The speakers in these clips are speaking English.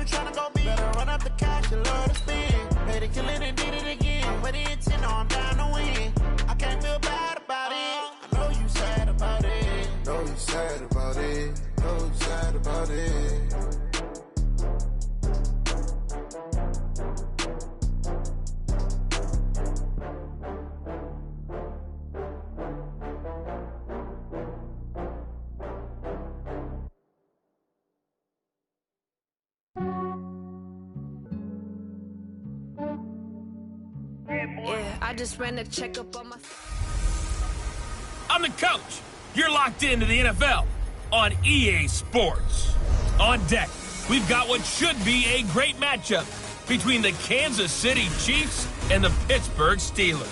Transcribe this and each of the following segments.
tryna go big. Better run up the cash, you love to spin. Made it killing and did it again. But the intent, no, I'm down to win. I can't feel bad about it. I know you sad about it. Know you sad about it. Know you sad about it. I just ran a checkup on my... I'm the coach. You're locked into the NFL on EA Sports. On deck, we've got what should be a great matchup between the Kansas City Chiefs and the Pittsburgh Steelers.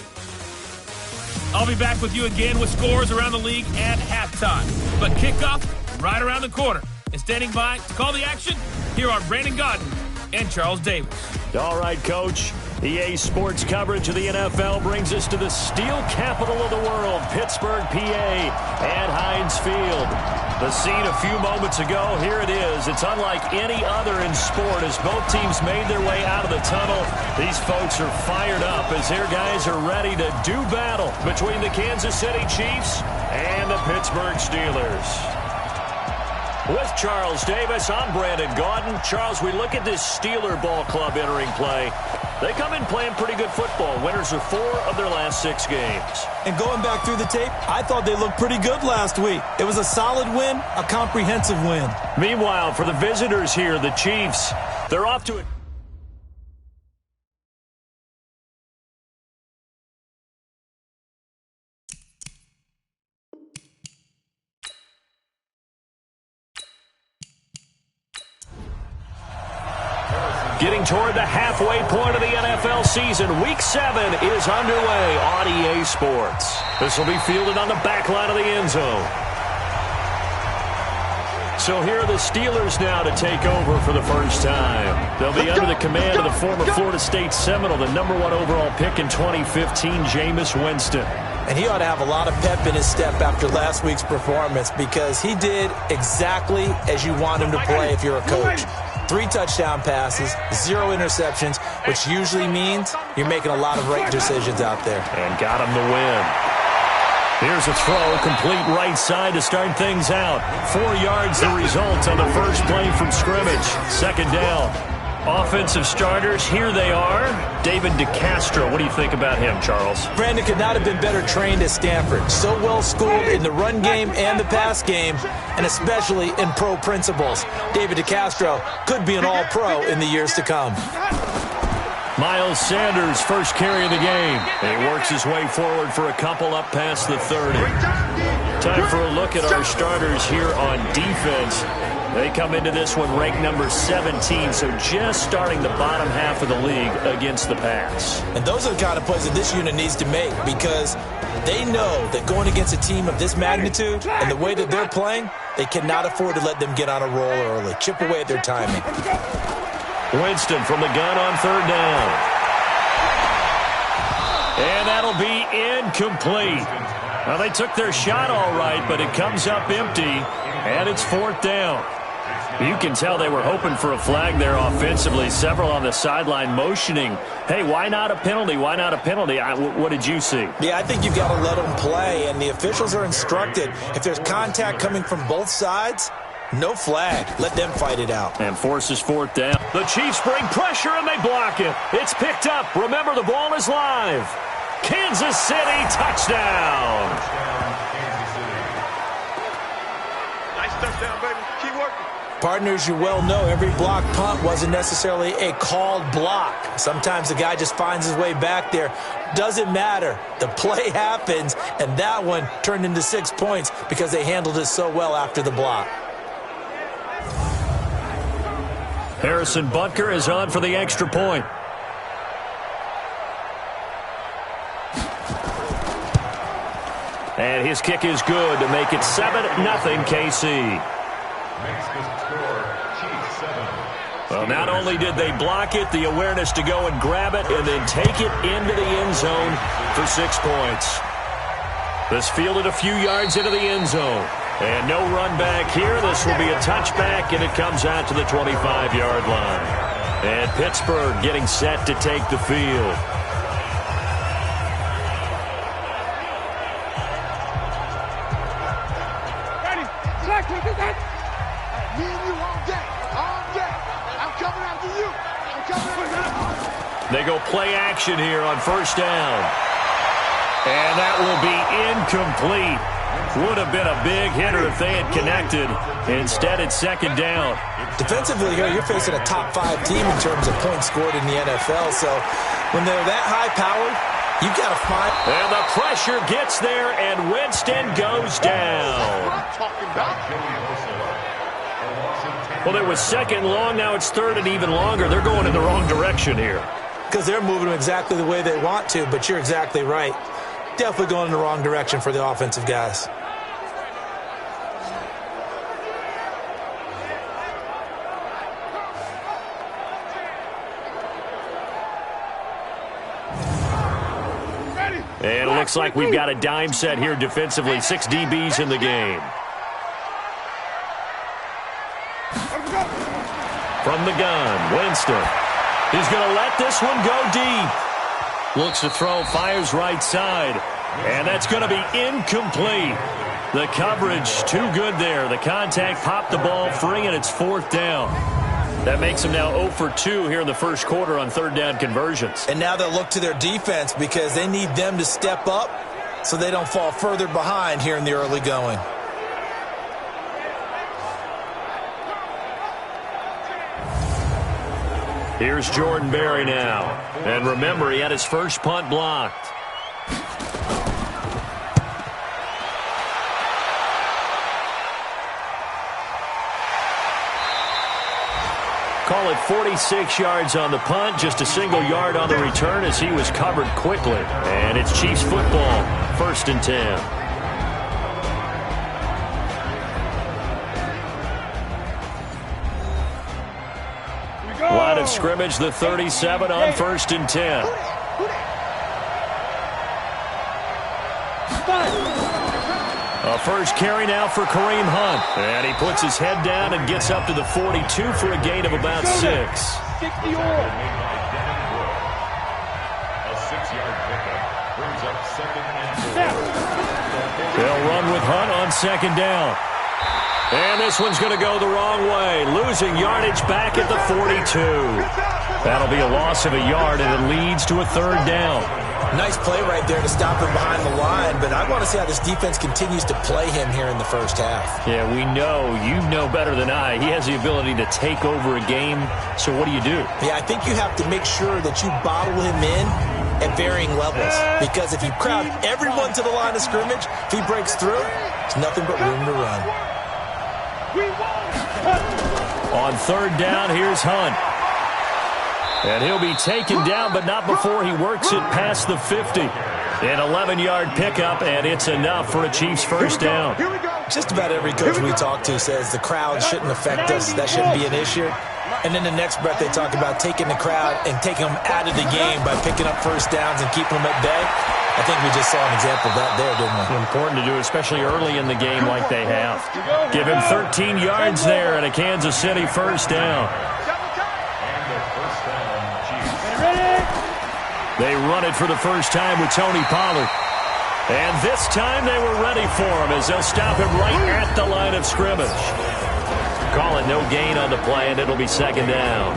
I'll be back with you again with scores around the league at halftime. But kickoff right around the corner. And standing by to call the action, here are Brandon Godden and Charles Davis. All right, Coach. EA Sports coverage of the NFL brings us to the steel capital of the world, Pittsburgh, PA, at Heinz Field. The scene a few moments ago, here it is. It's unlike any other in sport as both teams made their way out of the tunnel. These folks are fired up as their guys are ready to do battle between the Kansas City Chiefs and the Pittsburgh Steelers. With Charles Davis, I'm Brandon Gaudin. Charles, we look at this Steeler ball club entering play. They come in playing pretty good football. Winners of 4 of their last 6 games. And going back through the tape, I thought they looked pretty good last week. It was a solid win, a comprehensive win. Meanwhile, for the visitors here, the Chiefs, they're off to it. Getting toward the halfway point of the NFL season, Week 7 is underway on EA Sports. This will be fielded on the back line of the end zone. So here are the Steelers now to take over for the first time. They'll be under the command of the former Florida State Seminole, the #1 overall pick in 2015, Jameis Winston. And he ought to have a lot of pep in his step after last week's performance because he did exactly as you want him to play if you're a coach. 3 touchdown passes, 0 interceptions, which usually means you're making a lot of right decisions out there. And got him the win. Here's a throw, complete right side to start things out. 4 yards the result on the first play from scrimmage. Second down. Offensive starters, here they are. David DeCastro, what do you think about him, Charles? Brandon could not have been better trained at Stanford. So well schooled in the run game and the pass game, and especially in pro principles. David DeCastro could be an all-pro in the years to come. Miles Sanders, first carry of the game. And he works his way forward for a couple up past the 30. Time for a look at our starters here on defense. They come into this one ranked number 17, so just starting the bottom half of the league against the pass. And those are the kind of plays that this unit needs to make because they know that going against a team of this magnitude and the way that they're playing, they cannot afford to let them get on a roll early. Chip away at their timing. Winston from the gun on 3rd down. And that'll be incomplete. Well, they took their shot all right, but it comes up empty, and it's 4th down. You can tell they were hoping for a flag there offensively. Several on the sideline motioning, hey, why not a penalty? Why not a penalty? What did you see? Yeah, I think you've got to let them play, and the officials are instructed. If there's contact coming from both sides, no flag. Let them fight it out. And forces 4th down. The Chiefs bring pressure, and they block it. It's picked up. Remember, the ball is live. Kansas City touchdown. Nice touchdown, baby. Keep working. Partners, you well know every block punt wasn't necessarily a called block. Sometimes the guy just finds his way back there. Doesn't matter. The play happens, and that one turned into 6 points because they handled it so well after the block. Harrison Butker is on for the extra point. And his kick is good to make it 7-0 KC. Well, not only did they block it, the awareness to go and grab it and then take it into the end zone for 6 points. This fielded a few yards into the end zone. And no run back here. This will be a touchback, and it comes out to the 25-yard line. And Pittsburgh getting set to take the field. Ready? Select me and you on deck. On deck. I'm coming after you. I'm coming after you. They go play action here on first down. And that will be incomplete. Would have been a big hitter if they had connected. Instead, it's second down. Defensively here, you're facing a top-5 team in terms of points scored in the NFL. So when they're that high-powered, you've got to find. And the pressure gets there, and Winston goes down. Well, it was second long. Now it's third and even longer. They're going in the wrong direction here. Because they're moving exactly the way they want to, but you're exactly right. Definitely going in the wrong direction for the offensive guys. And it looks like we've got a dime set here defensively. 6 DBs in the game. From the gun, Winston. He's going to let this one go deep. Looks to throw, fires right side. And that's going to be incomplete. The coverage too good there. The contact popped the ball free, and it's fourth down. That makes them now 0 for 2 here in the first quarter on third down conversions. And now they'll look to their defense because they need them to step up so they don't fall further behind here in the early going. Here's Jordan Berry now. And remember, he had his first punt blocked. Call it 46 yards on the punt, just a single yard on the return as he was covered quickly. And it's Chiefs football, 1st and 10. Line of scrimmage, the 37 on 1st and 10. A first carry now for Kareem Hunt. And he puts his head down and gets up to the 42 for a gain of about 6. A 6-yard pickup brings up 2nd and 4. They'll run with Hunt on 2nd down. And this one's going to go the wrong way. Losing yardage back at the 42. That'll be a loss of a yard, and it leads to a 3rd down. Nice play right there to stop him behind the line, but I want to see how this defense continues to play him here in the first half. Yeah, we know. You know better than I. He has the ability to take over a game, so what do you do? Yeah, I think you have to make sure that you bottle him in at varying levels, because if you crowd everyone to the line of scrimmage, if he breaks through, there's nothing but room to run. On 3rd down, here's Hunt. And he'll be taken down, but not before he works it past the 50. An 11-yard pickup, and it's enough for a Chiefs first down. Just about every coach we talk to says the crowd shouldn't affect us. That shouldn't be an issue. And then the next breath they talk about taking the crowd and taking them out of the game by picking up first downs and keeping them at bay. I think we just saw an example of that there, didn't we? Important to do, especially early in the game like they have. Give him 13 yards there and a Kansas City first down. They run it for the first time with Tony Pollard. And this time they were ready for him as they'll stop him right at the line of scrimmage. Call it no gain on the play, and it'll be 2nd down.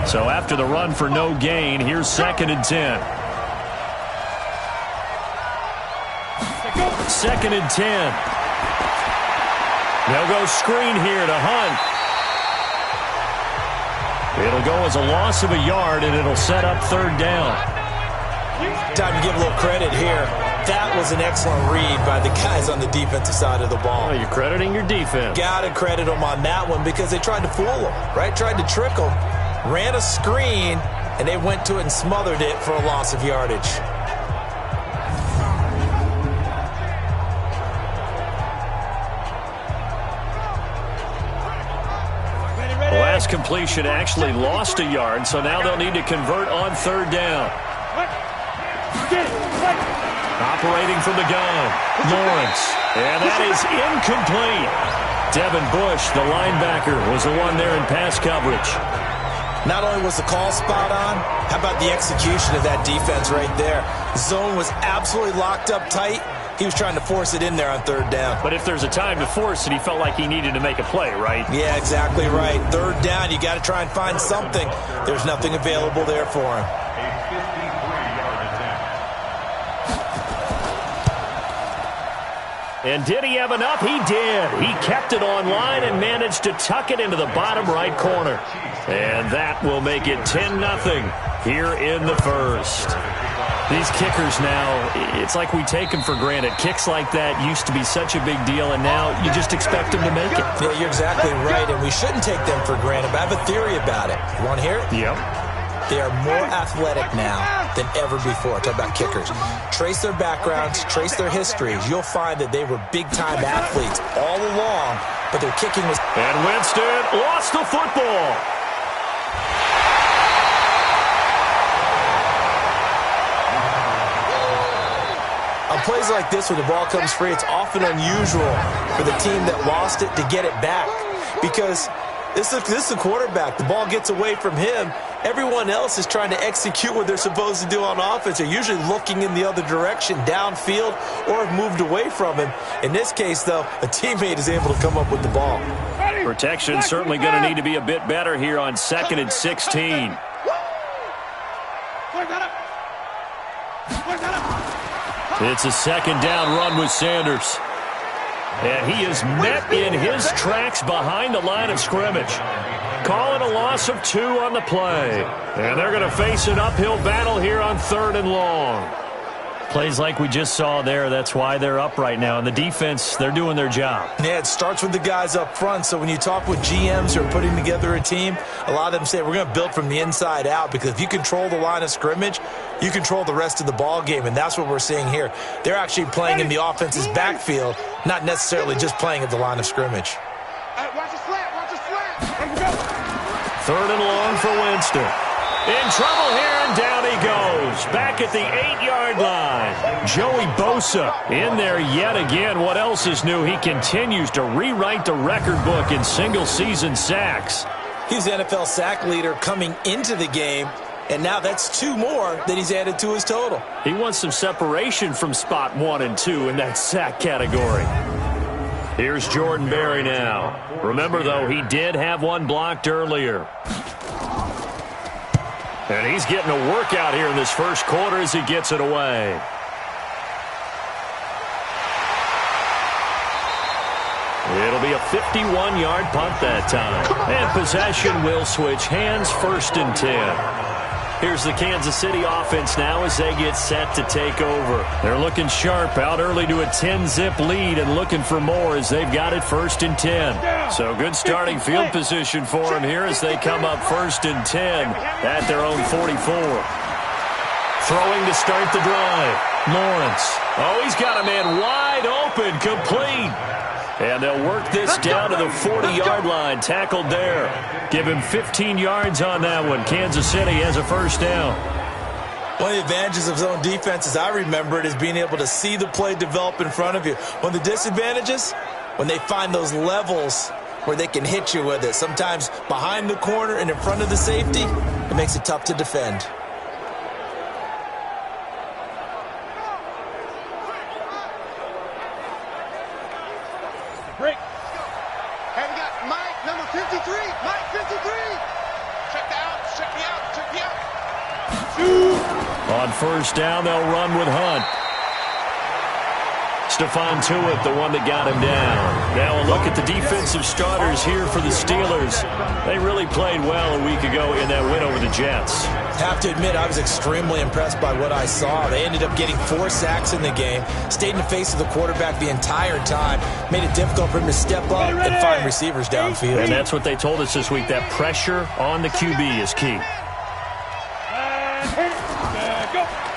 So after the run for no gain, here's 2nd and 10. 2nd and 10. They'll go screen here to Hunt. It'll go as a loss of a yard, and it'll set up 3rd down. Time to give a little credit here. That was an excellent read by the guys on the defensive side of the ball. Well, you're crediting your defense. Got to credit them on that one because they tried to fool them, right? Tried to trick them. Ran a screen, and they went to it and smothered it for a loss of yardage. The last completion actually lost a yard, so now they'll need to convert on 3rd down. Operating from the gun, Lawrence. And that is incomplete. Devin Bush, the linebacker, was the one there in pass coverage. Not only was the call spot on, how about the execution of that defense right there? Zone was absolutely locked up tight. He was trying to force it in there on third down. But if there's a time to force it, he felt like he needed to make a play, right? Yeah, exactly right. Third down, you got to try and find something. There's nothing available there for him. And did he have enough? He did. He kept it online and managed to tuck it into the bottom right corner. And that will make it 10-0 here in the first. These kickers now, it's like we take them for granted. Kicks like that used to be such a big deal, and now you just expect them to make it. Yeah, you're exactly right, and we shouldn't take them for granted. But I have a theory about it. You want to hear it? Yep. They are more athletic now than ever before. Talk about kickers. Trace their backgrounds, trace their histories. You'll find that they were big-time athletes all along, but their kicking was... And Winston lost the football. On plays like this, when the ball comes free, it's often unusual for the team that lost it to get it back. Because this is the quarterback. The ball gets away from him. Everyone else is trying to execute what they're supposed to do on offense. They're usually looking in the other direction, downfield, or have moved away from him. In this case, though, a teammate is able to come up with the ball. Protection certainly going to need to be a bit better here on 2nd and 16. It's a second down run with Sanders. And he is met in his tracks behind the line of scrimmage. Calling a loss of 2 on the play. And they're going to face an uphill battle here on 3rd and long. Plays like we just saw there, that's why they're up right now. And the defense, they're doing their job. Yeah, it starts with the guys up front. So when you talk with GMs who are putting together a team, a lot of them say we're going to build from the inside out, because if you control the line of scrimmage, you control the rest of the ball game, and that's what we're seeing here. They're actually playing in the offense's backfield, not necessarily just playing at the line of scrimmage. Watch the slant, watch the slant. 3rd and long for Winston. In trouble here, and down he goes. Back at the 8-yard line. Joey Bosa in there yet again. What else is new? He continues to rewrite the record book in single-season sacks. He's the NFL sack leader coming into the game, and now that's 2 more that he's added to his total. He wants some separation from spot 1 and 2 in that sack category. Here's Jordan Berry now. Remember, though, he did have one blocked earlier. And he's getting a workout here in this first quarter as he gets it away. It'll be a 51-yard punt that time. And possession will switch hands, 1st and 10. Here's the Kansas City offense now as they get set to take over. They're looking sharp, out early to a 10-zip lead and looking for more as they've got it 1st and 10. So good starting field position for them here as they come up 1st and 10 at their own 44. Throwing to start the drive. Lawrence. Oh, he's got a man wide open, complete. And they'll work this down to the 40-yard line, tackled there. Give him 15 yards on that one. Kansas City has a 1st down. One of the advantages of zone defense, as I remember it, is being able to see the play develop in front of you. One of the disadvantages, when they find those levels where they can hit you with it. Sometimes behind the corner and in front of the safety, it makes it tough to defend. Break. Hey, we got Mike, number 53. Mike, 53. Check me out. On 1st down, they'll run with Hunt. Stephon Tuitt, the one that got him down. Now a look at the defensive starters here for the Steelers. They really played well a week ago in that win over the Jets. Have to admit, I was extremely impressed by what I saw. They ended up getting 4 sacks in the game, stayed in the face of the quarterback the entire time, made it difficult for him to step up and find receivers downfield. And that's what they told us this week, that pressure on the QB is key.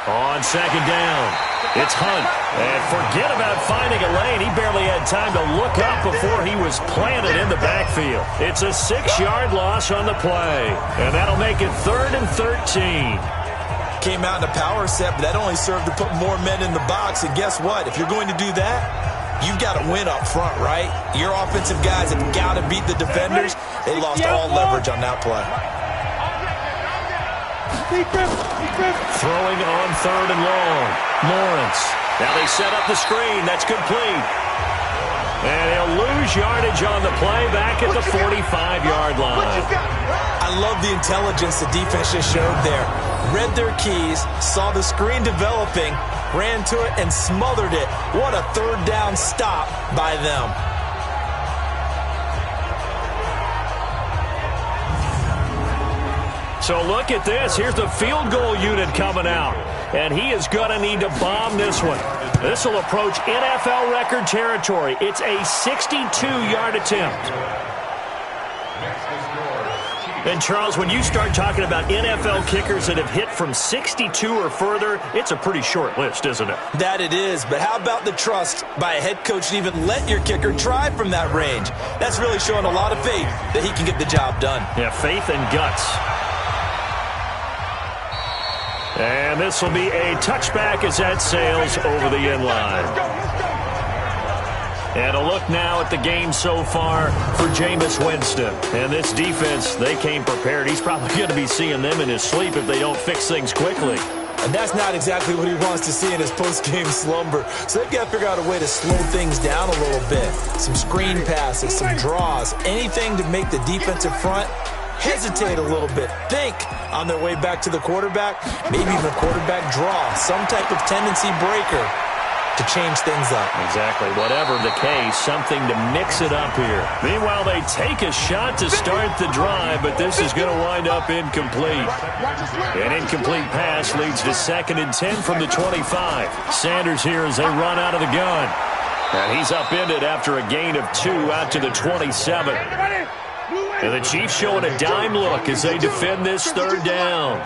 On 2nd down, it's Hunt. And forget about finding a lane. He barely had time to look up before he was planted in the backfield. It's a 6-yard loss on the play. And that'll make it 3rd and 13. came out in a power set, but that only served to put more men in the box. And guess what? If you're going to do that, you've got to win up front, right? Your offensive guys have got to beat the defenders. They lost all leverage on that play. Throwing on 3rd and long. Lawrence. Now they set up the screen. That's complete. And he'll lose yardage on the play back at the 45-yard line. I love the intelligence the defense just showed there. Read their keys, saw the screen developing, ran to it, and smothered it. What a 3rd down stop by them. So look at this. Here's the field goal unit coming out. And he is going to need to bomb this one. This will approach NFL record territory. It's a 62-yard attempt. And, Charles, when you start talking about NFL kickers that have hit from 62 or further, it's a pretty short list, isn't it? That it is, but how about the trust by a head coach to even let your kicker try from that range? That's really showing a lot of faith that he can get the job done. Yeah, faith and guts. And this will be a touchback as that sails over the end line. And a look now at the game so far for Jameis Winston. And this defense, they came prepared. He's probably going to be seeing them in his sleep if they don't fix things quickly. And that's not exactly what he wants to see in his post-game slumber. So they've got to figure out a way to slow things down a little bit. Some screen passes, some draws, anything to make the defensive front hesitate a little bit. Think on their way back to the quarterback, maybe even a quarterback draw, some type of tendency breaker to change things up. Exactly. Whatever the case, something to mix it up here. Meanwhile, they take a shot to start the drive, but this is going to wind up incomplete. An incomplete pass leads to 2nd and 10 from the 25. Sanders here as they run out of the gun. And he's upended after a gain of 2 out to the 27. And the Chiefs showing a dime look as they defend this 3rd down.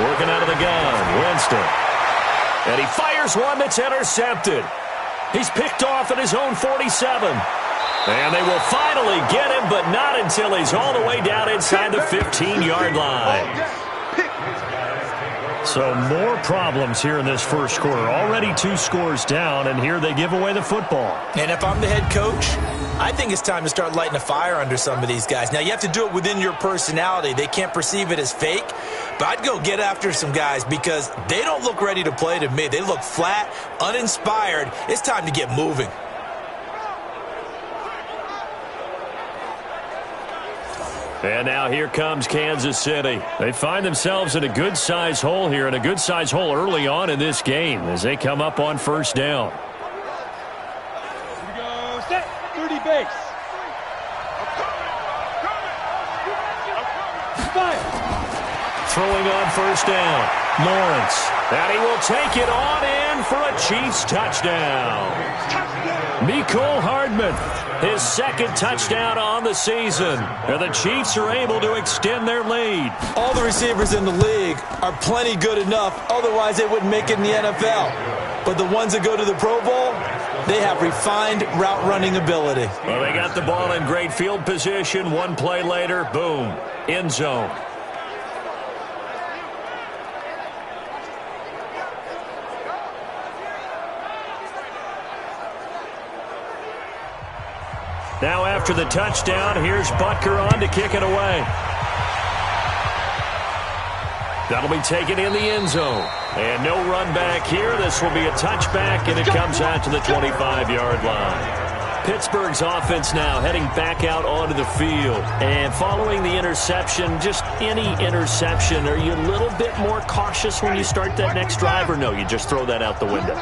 Working out of the gun, Winston. And he fires one that's intercepted. He's picked off at his own 47. And they will finally get him, but not until he's all the way down inside the 15-yard line. So more problems here in this first quarter. Already 2 scores down, and here they give away the football. And if I'm the head coach, I think it's time to start lighting a fire under some of these guys. Now, you have to do it within your personality. They can't perceive it as fake. But I'd go get after some guys because they don't look ready to play to me. They look flat, uninspired. It's time to get moving. And now here comes Kansas City. They find themselves in a good-sized hole here, and a good-sized hole early on in this game as they come up on 1st down. Here we go. Set. 30 base. Fire. Throwing on 1st down. Lawrence. And he will take it on in for a Chiefs touchdown. Mecole Hardman, his 2nd touchdown on the season. And the Chiefs are able to extend their lead. All the receivers in the league are plenty good enough. Otherwise, they wouldn't make it in the NFL. But the ones that go to the Pro Bowl, they have refined route running ability. Well, they got the ball in great field position. One play later, boom, end zone. Now after the touchdown, here's Butker on to kick it away. That'll be taken in the end zone. And no run back here. This will be a touchback, and it comes out to the 25-yard line. Pittsburgh's offense now heading back out onto the field. And following the interception, just any interception, are you a little bit more cautious when you start that next drive, or no, you just throw that out the window?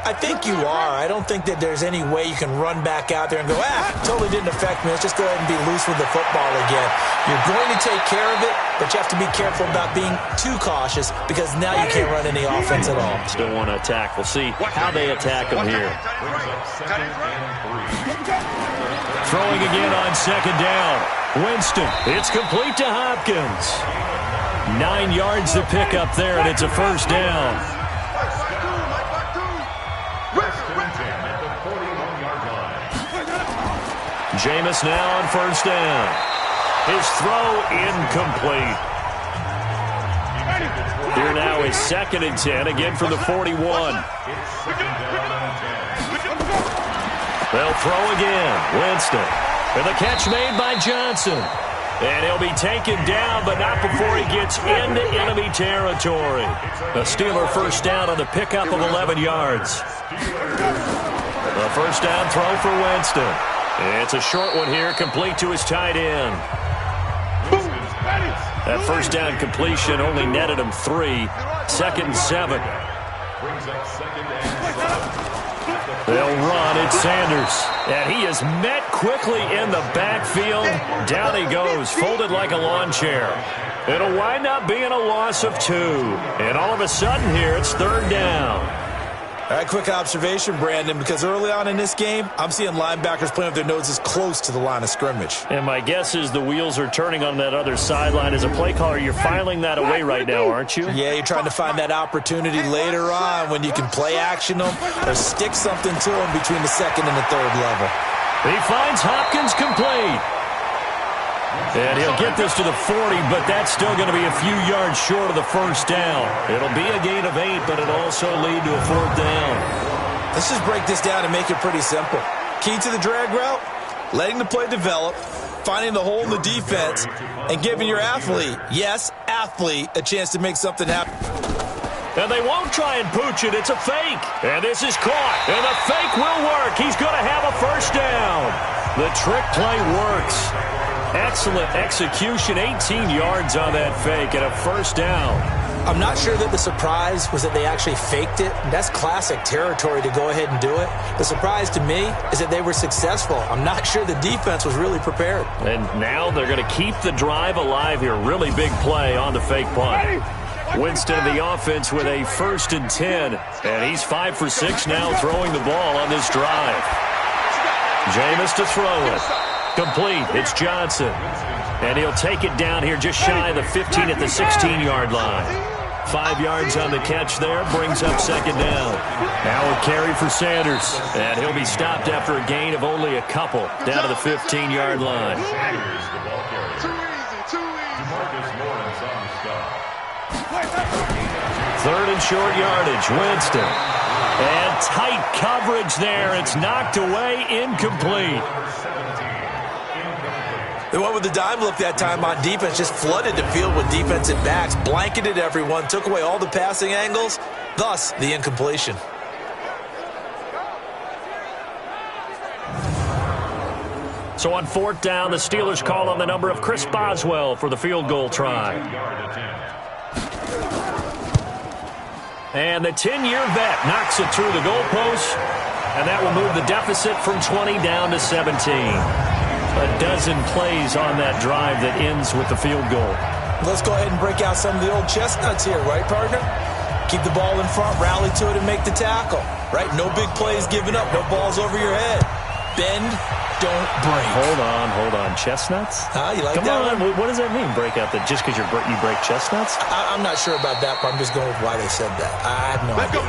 I think you are. I don't think that there's any way you can run back out there and go, totally didn't affect me. Let's just go ahead and be loose with the football again. You're going to take care of it, but you have to be careful about being too cautious because now you can't run any offense at all. Still want to attack. We'll see how they attack them here. Throwing again on 2nd down. Winston. It's complete to Hopkins. 9 yards to pick up there, and it's a 1st down. Jameis now on 1st down. His throw incomplete. Here now is 2nd and 10, again from the 41. They'll throw again. Winston. And the catch made by Johnson. And he'll be taken down, but not before he gets into enemy territory. A Steeler first down on the pickup of 11 yards. The first down throw for Winston. It's a short one here, complete to his tight end. That first down completion only netted him 3. 2nd and 7. They'll run. It's Sanders. And he is met quickly in the backfield. Down he goes, folded like a lawn chair. It'll wind up being a loss of 2. And all of a sudden here, it's 3rd down. All right, quick observation, Brandon, because early on in this game, I'm seeing linebackers playing with their noses close to the line of scrimmage. And my guess is the wheels are turning on that other sideline. As a play caller, you're filing that away right now, aren't you? Yeah, you're trying to find that opportunity later on when you can play action them or stick something to them between the 2nd and the 3rd level. He finds Hopkins complete. And he'll get this to the 40, but that's still going to be a few yards short of the first down. It'll be a gain of 8, but it'll also lead to a 4th down. Let's just break this down and make it pretty simple. Key to the drag route, letting the play develop, finding the hole in the defense, and giving your athlete, yes, athlete, a chance to make something happen. And they won't try and pooch it. It's a fake. And this is caught. And the fake will work. He's going to have a first down. The trick play works. Excellent execution, 18 yards on that fake and a first down. I'm not sure that the surprise was that they actually faked it. That's classic territory to go ahead and do it. The surprise to me is that they were successful. I'm not sure the defense was really prepared. And now they're going to keep the drive alive here. Really big play on the fake punt. Winston of the offense with a 1st and 10. And he's 5 for 6 now throwing the ball on this drive. Jameis to throw it. Complete. It's Johnson. And he'll take it down here just shy of the 15 at the 16-yard line. 5 yards on the catch there. Brings up 2nd down. Now a carry for Sanders. And he'll be stopped after a gain of only a couple. Down to the 15-yard line. Third and short yardage. Winston. And tight coverage there. It's knocked away. Incomplete. They went with the dime look that time on defense, just flooded the field with defensive backs, blanketed everyone, took away all the passing angles, thus the incompletion. So on 4th down, the Steelers call on the number of Chris Boswell for the field goal try. And the 10-year vet knocks it through the goalpost, and that will move the deficit from 20 down to 17. A dozen plays on that drive that ends with the field goal. Let's go ahead and break out some of the old chestnuts here, right, partner? Keep the ball in front, rally to it, and make the tackle, right? No big plays given up, no balls over your head. Bend, don't break. Hold on. Chestnuts? You like Come that on. one? What does that mean, break out? That just because you break chestnuts? I'm not sure about that, but I'm just going with why they said that. I have no idea.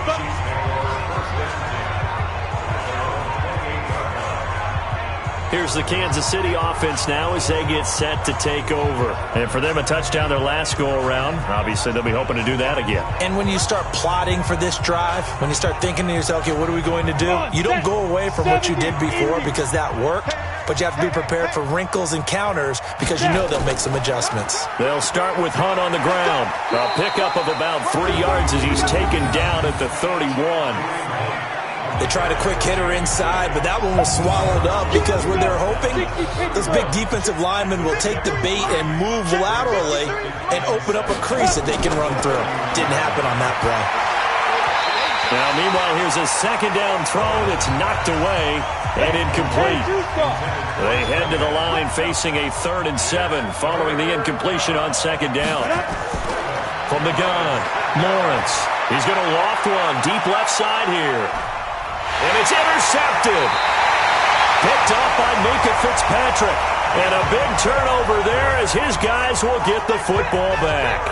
Here's the Kansas City offense now as they get set to take over. And for them, a touchdown their last go-around. Obviously, they'll be hoping to do that again. And when you start plotting for this drive, when you start thinking to yourself, okay, what are we going to do? You don't go away from what you did before because that worked, but you have to be prepared for wrinkles and counters because you know they'll make some adjustments. They'll start with Hunt on the ground. A pickup of about 3 yards as he's taken down at the 31. They tried a quick hitter inside, but that one was swallowed up because when they're hoping, those big defensive linemen will take the bait and move laterally and open up a crease that they can run through. Didn't happen on that play. Now, meanwhile, here's a 2nd down throw that's knocked away and incomplete. They head to the line facing a 3rd and 7 following the incompletion on 2nd down. From the gun, Lawrence. He's going to loft one deep left side here. And it's intercepted. Picked off by Mika Fitzpatrick. And a big turnover there as his guys will get the football back.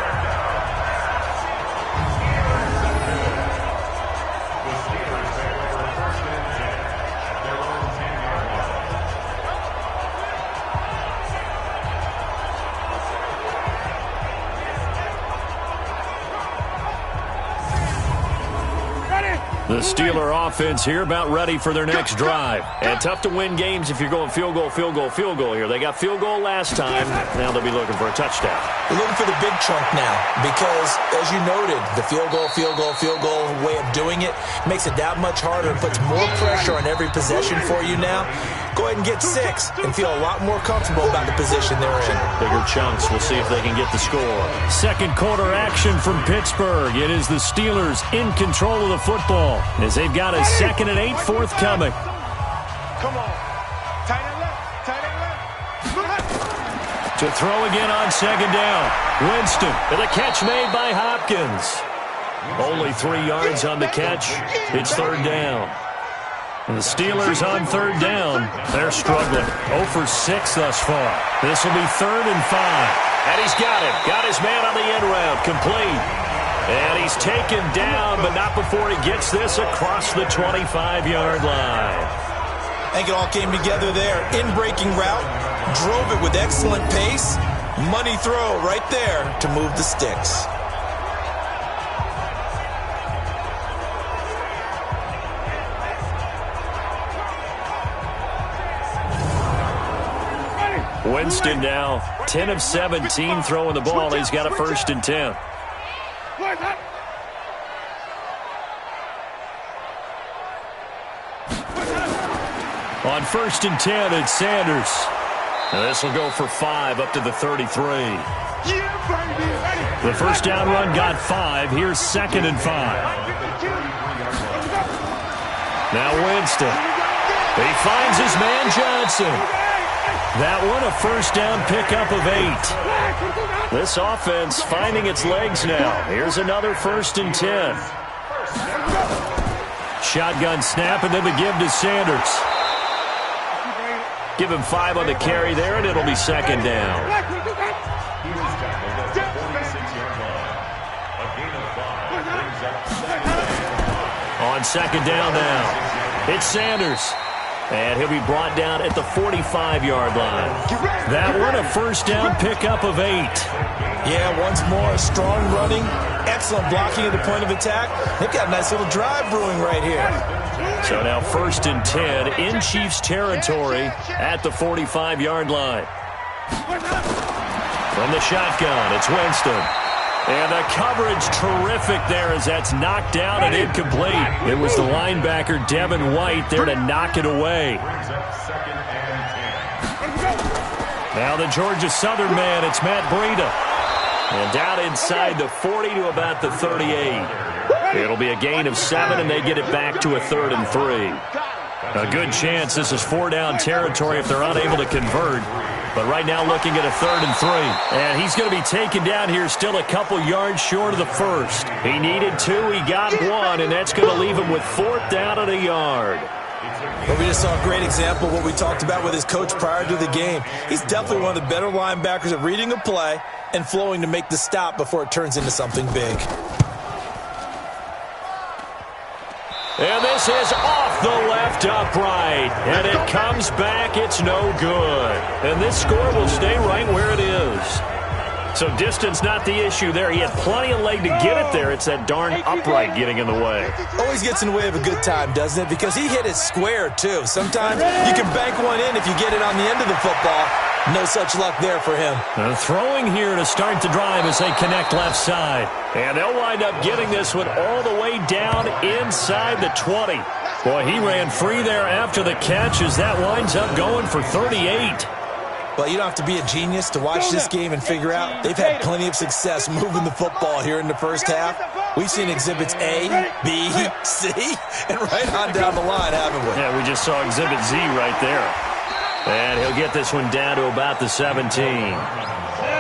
The Steeler offense here about ready for their next drive. And tough to win games if you're going field goal, field goal, field goal here. They got field goal last time. Now they'll be looking for a touchdown. They're looking for the big chunk now because, as you noted, the field goal way of doing it makes it that much harder and puts more pressure on every possession for you now. Go ahead and get 6 and feel a lot more comfortable about the position they're in. Bigger chunks. We'll see if they can get the score. Second quarter action from Pittsburgh. It is the Steelers in control of the football as they've got a 2nd and 8 forthcoming. Come on. Tight end left. To throw again on 2nd down. Winston, and the catch made by Hopkins. Only 3 yards on the catch. It's 3rd down. And the Steelers on 3rd down, they're struggling. 0 for 6 thus far. This will be 3rd and 5. And he's got him. Got his man on the end route. Complete. And he's taken down, but not before he gets this across the 25-yard line. I think it all came together there. In-breaking route, drove it with excellent pace. Money throw right there to move the sticks. Winston now 10 of 17 throwing the ball. He's got a 1st and 10. On 1st and 10, it's Sanders. And this will go for 5 up to the 33. The first down run got 5. Here's 2nd and 5. Now Winston. He finds his man Johnson. That one a first down pickup of 8. This offense finding its legs now. Here's another 1st and 10. Shotgun snap and then the give to Sanders. Give him 5 on the carry there and it'll be 2nd down. On 2nd down now. It's Sanders. And he'll be brought down at the 45-yard line. That one a first down pickup of 8. Yeah, once more, strong running, excellent blocking at the point of attack. They've got a nice little drive brewing right here. So now 1st and 10 in Chiefs territory at the 45-yard line. From the shotgun, it's Winston. And the coverage terrific there as that's knocked down and incomplete. It was the linebacker, Devin White, there to knock it away. Now the Georgia Southern man, it's Matt Breida. And down inside the 40 to about the 38. It'll be a gain of 7, and they get it back to a 3rd and 3. A good chance this is 4-down territory if they're unable to convert. But right now looking at a 3rd and 3. And he's going to be taken down here still a couple yards short of the 1st. He needed 2, he got 1, and that's going to leave him with 4th down and a yard. Well, we just saw a great example of what we talked about with his coach prior to the game. He's definitely one of the better linebackers at reading a play and flowing to make the stop before it turns into something big. And this is off the left upright. And it comes back. It's no good. And this score will stay right where it is. So distance not the issue there. He had plenty of leg to get it there. It's that darn upright getting in the way. Always gets in the way of a good time, doesn't it? Because he hit it square, too. Sometimes you can bank one in if you get it on the end of the football. No such luck there for him. Throwing here to start the drive as they connect left side. And they'll wind up getting this one all the way down inside the 20. Boy, he ran free there after the catch as that winds up going for 38. Well, you don't have to be a genius to watch this game and figure out they've had plenty of success moving the football here in the first half. We've seen exhibits A, B, C, and right on down the line, haven't we? Yeah, we just saw exhibit Z right there. And he'll get this one down to about the 17.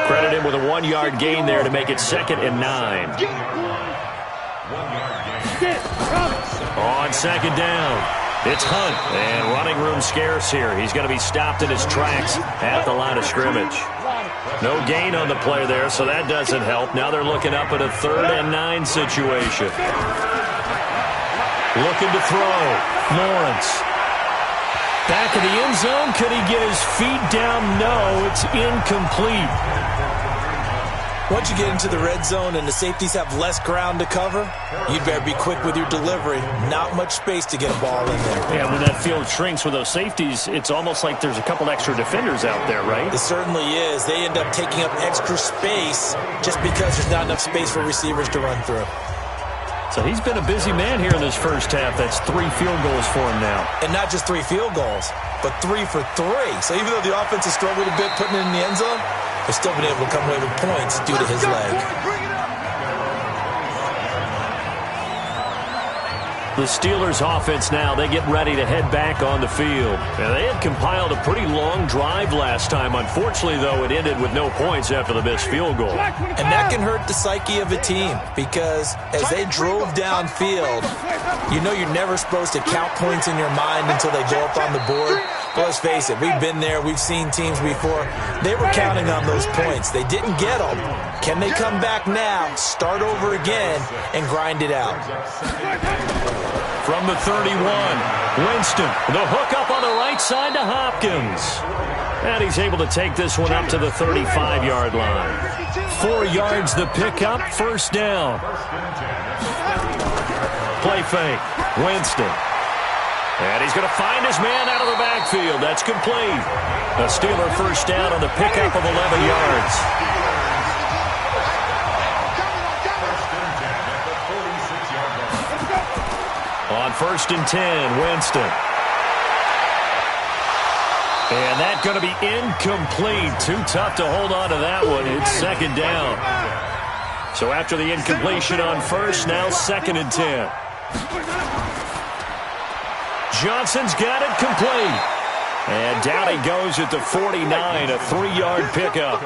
Credit him with a 1-yard gain there to make it 2nd and 9. On 2nd down. It's Hunt, and running room scarce here. He's going to be stopped in his tracks at the line of scrimmage. No gain on the play there, so that doesn't help. Now they're looking up at a 3rd and 9 situation. Looking to throw. Lawrence. Back of the end zone. Could he get his feet down? No, it's incomplete. Once you get into the red zone and the safeties have less ground to cover, you'd better be quick with your delivery. Not much space to get a ball in there. Yeah, when that field shrinks with those safeties, it's almost like there's a couple extra defenders out there, right? It certainly is. They end up taking up extra space just because there's not enough space for receivers to run through. So he's been a busy man here in this first half. That's 3 field goals for him now. And not just 3 field goals, but 3 for 3. So even though the offense has struggled a bit putting it in the end zone, they've still been able to come away with points due to his leg. The Steelers offense now, they get ready to head back on the field. And they had compiled a pretty long drive last time. Unfortunately, though, it ended with no points after the missed field goal. And that can hurt the psyche of a team because as they drove downfield, you know you're never supposed to count points in your mind until they go up on the board. But let's face it, we've been there, we've seen teams before. They were counting on those points. They didn't get them. Can they come back now, start over again, and grind it out? From the 31, Winston, the hook up on the right side to Hopkins. And he's able to take this one up to the 35-yard line. 4 yards the pickup, first down. Play fake, Winston. And he's going to find his man out of the backfield. That's complete. A Steeler first down on the pickup of 11 yards. On 1st and 10, Winston. And that's going to be incomplete. Too tough to hold on to that one. It's 2nd down. So after the incompletion on 1st, now 2nd and 10. Johnson's got it complete. And down he goes at the 49, a 3-yard pickup.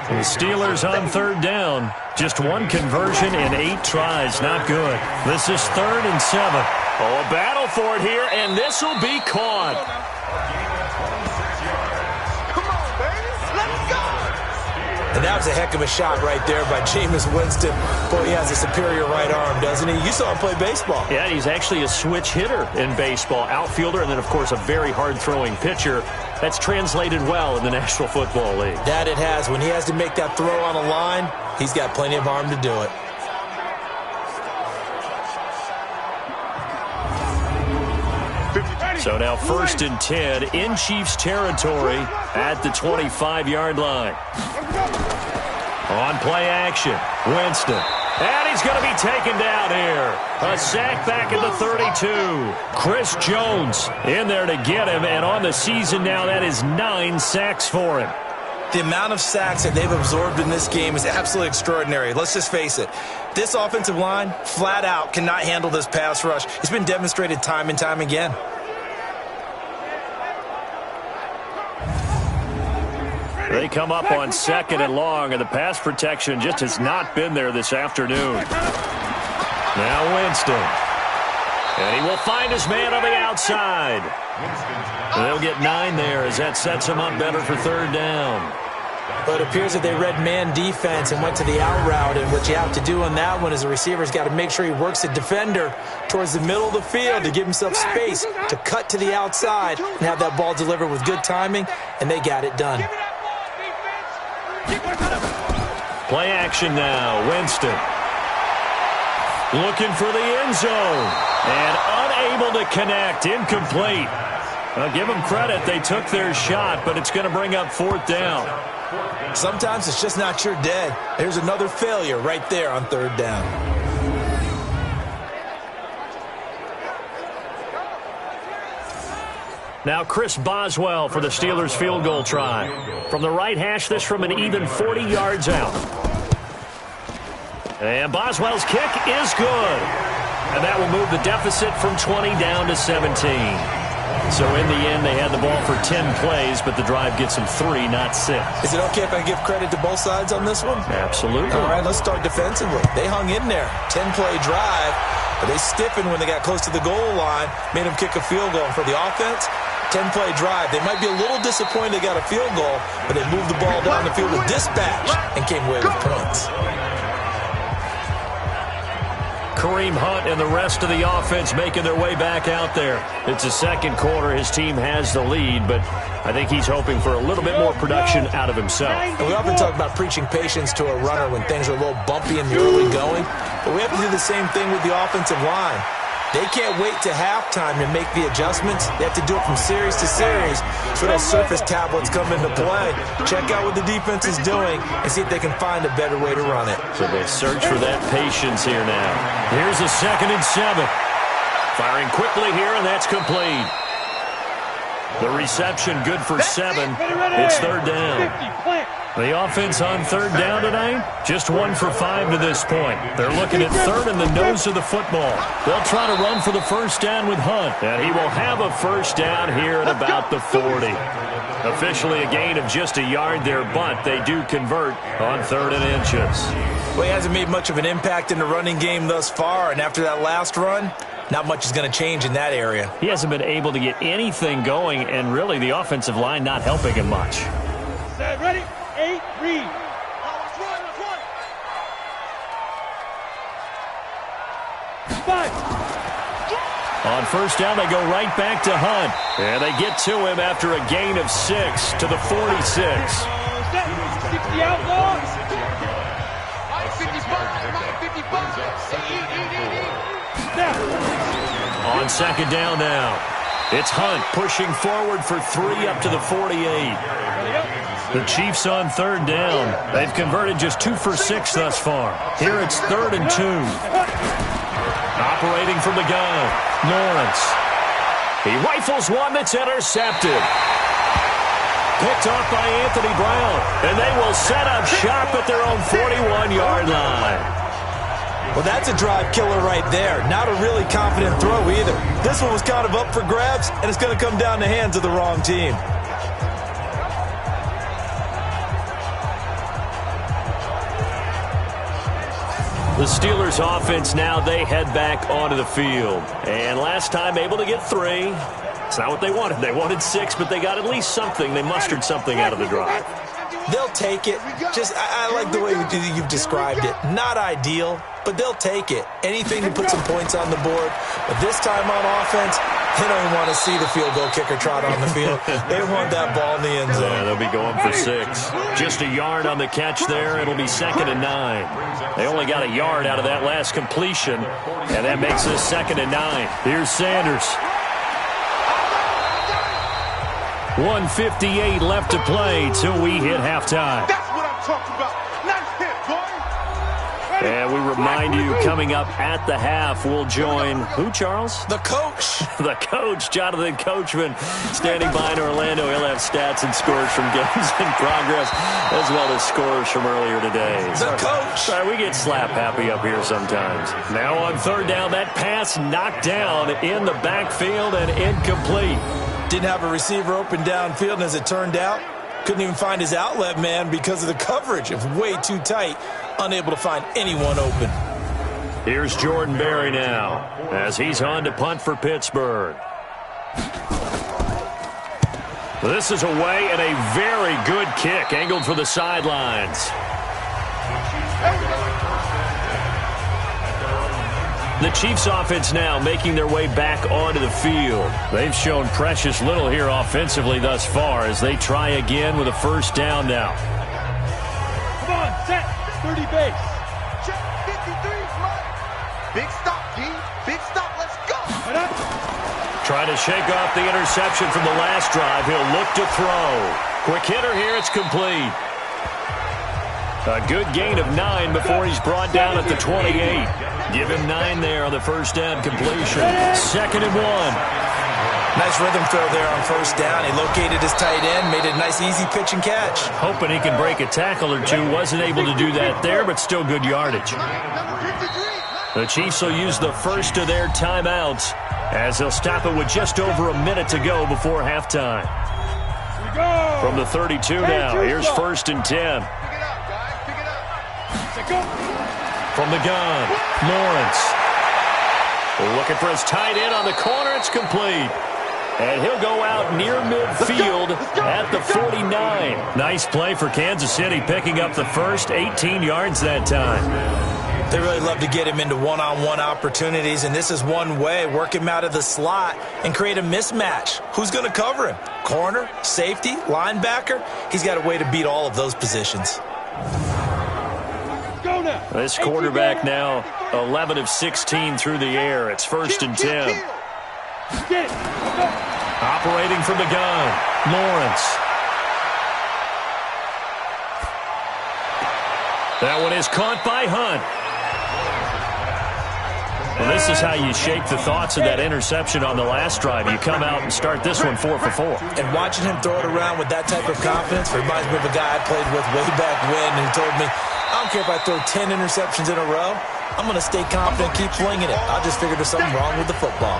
The Steelers on 3rd down. Just 1 conversion in 8 tries. Not good. This is 3rd and 7. Oh, a battle for it here, and this will be caught. And that was a heck of a shot right there by Jameis Winston. Boy, he has a superior right arm, doesn't he? You saw him play baseball. Yeah, he's actually a switch hitter in baseball. Outfielder, and then, of course, a very hard-throwing pitcher. That's translated well in the National Football League. That it has. When he has to make that throw on a line, he's got plenty of arm to do it. So now 1st and 10 in Chiefs territory at the 25-yard line. On play action, Winston. And he's going to be taken down here. A sack back at the 32. Chris Jones in there to get him. And on the season now, that is 9 sacks for him. The amount of sacks that they've absorbed in this game is absolutely extraordinary. Let's just face it. This offensive line, flat out, cannot handle this pass rush. It's been demonstrated time and time again. They come up on 2nd and long, and the pass protection just has not been there this afternoon. Now Winston. And he will find his man on the outside. And they'll get 9 there as that sets him up better for 3rd down. But it appears that they read man defense and went to the out route. And what you have to do on that one is the receiver's got to make sure he works the defender towards the middle of the field to give himself space to cut to the outside and have that ball delivered with good timing, and they got it done. Play action now, Winston. Looking for the end zone. And unable to connect, incomplete. I'll give them credit, they took their shot, but it's going to bring up 4th down. Sometimes it's just not your day. There's another failure right there on 3rd down. Now Chris Boswell for the Steelers field goal try. From the right hash, this from an even 40 yards out. And Boswell's kick is good. And that will move the deficit from 20 down to 17. So in the end, they had the ball for 10 plays, but the drive gets them 3, not 6. Is it okay if I give credit to both sides on this one? Absolutely. All right, let's start defensively. They hung in there. 10-play drive, but they stiffened when they got close to the goal line, made them kick a field goal. And for the offense, 10-play drive. They might be a little disappointed they got a field goal, but they moved the ball down the field with dispatch and came away with points. Kareem Hunt and the rest of the offense making their way back out there. It's the second quarter. His team has the lead, but I think he's hoping for a little bit more production out of himself. And we often talk about preaching patience to a runner when things are a little bumpy in the early going, but we have to do the same thing with the offensive line. They can't wait to halftime to make the adjustments. They have to do it from series to series. So those surface tablets come into play. Check out what the defense is doing and see if they can find a better way to run it. So they search for that patience here now. Here's a 2nd and 7. Firing quickly here, and that's complete. The reception good for 7. It's 3rd down. The offense on 3rd down tonight, just 1 for 5 to this point. They're looking at 3rd and the nose of the football. They'll try to run for the 1st down with Hunt, and he will have a 1st down here at about the 40. Officially a gain of just a yard there, but they do convert on 3rd and inches. Well, he hasn't made much of an impact in the running game thus far, and after that last run, not much is going to change in that area. He hasn't been able to get anything going, and really the offensive line not helping him much. Set, ready? 8, read. Five. On 1st down, they go right back to Hunt. And they get to him after a gain of 6 to the 46. 60 outlaws. 55. On 2nd down now, it's Hunt pushing forward for 3 up to the 48. The Chiefs on 3rd down. They've converted just 2 for 6 thus far. Here it's 3rd and 2. Operating from the gun, Lawrence. He rifles one that's intercepted. Picked off by Anthony Brown. And they will set up shop at their own 41-yard line. Well, that's a drive killer right there. Not a really confident throw either. This one was kind of up for grabs, and it's going to come down the hands of the wrong team. The Steelers offense now, they head back onto the field. And last time able to get 3. It's not what they wanted. They wanted 6, but they got at least something. They mustered something out of the drive. They'll take it. I like the way you've described it. Not ideal, but they'll take it. Anything to put some points on the board. But this time on offense, they don't even want to see the field goal kicker trot on the field. They want that ball in the end zone. Yeah, they'll be going for 6. Just a yard on the catch there. It'll be 2nd and 9. They only got a yard out of that last completion, and that makes this 2nd and 9. Here's Sanders. 1:58 left to play till we hit halftime. That's what I'm talking about. Nice hit, boy. And we remind you, coming up at the half, we'll join who, Charles? The coach. The coach, Jonathan Coachman, standing by in Orlando. He'll have stats and scores from games in progress, as well as scores from earlier today. The coach. Sorry, we get slap happy up here sometimes. Now on 3rd down, that pass knocked down in the backfield and incomplete. Didn't have a receiver open downfield, and as it turned out, couldn't even find his outlet man because of the coverage. It was way too tight, unable to find anyone open. Here's Jordan Berry now, as he's on to punt for Pittsburgh. This is away and a very good kick, angled for the sidelines. The Chiefs offense now making their way back onto the field. They've shown precious little here offensively thus far as they try again with a 1st down now. Come on, set. 30 base. Check 53, big stop, D. Big stop, let's go. Trying to shake off the interception from the last drive. He'll look to throw. Quick hitter here, it's complete. A good gain of 9 before he's brought down at the 28. Give him 9 there on the 1st down completion. 2nd and 1. Nice rhythm throw there on 1st down. He located his tight end, made it a nice easy pitch and catch. Hoping he can break a tackle or two. Wasn't able to do that there, but still good yardage. The Chiefs will use the first of their timeouts as they'll stop it with just over a minute to go before halftime. From the 32 now, here's 1st and 10. From the gun, Lawrence. Looking for his tight end on the corner. It's complete. And he'll go out near midfield at the 49. Nice play for Kansas City, picking up the first 18 yards that time. They really love to get him into one-on-one opportunities, and this is one way. Work him out of the slot and create a mismatch. Who's going to cover him? Corner, safety, linebacker? He's got a way to beat all of those positions. This quarterback now 11 of 16 through the air. It's 1st and 10. Operating from the gun, Lawrence. That one is caught by Hunt. Well, this is how you shake the thoughts of that interception on the last drive. You come out and start this one 4 for 4. And watching him throw it around with that type of confidence reminds me of a guy I played with way back when who told me, I don't care if I throw 10 interceptions in a row. I'm going to stay confident, keep flinging it. I just figured there's something wrong with the football.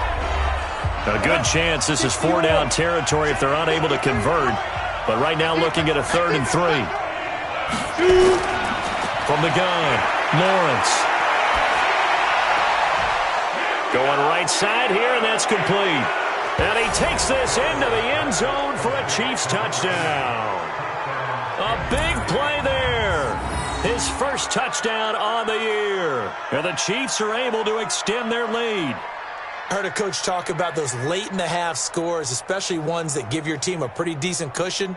A good chance this is 4-down territory if they're unable to convert. But right now looking at a 3rd and 3. From the gun, Lawrence. Going right side here, and that's complete. And he takes this into the end zone for a Chiefs touchdown. A big play there. His first touchdown on the year. And the Chiefs are able to extend their lead. I heard a coach talk about those late-in-the-half scores, especially ones that give your team a pretty decent cushion.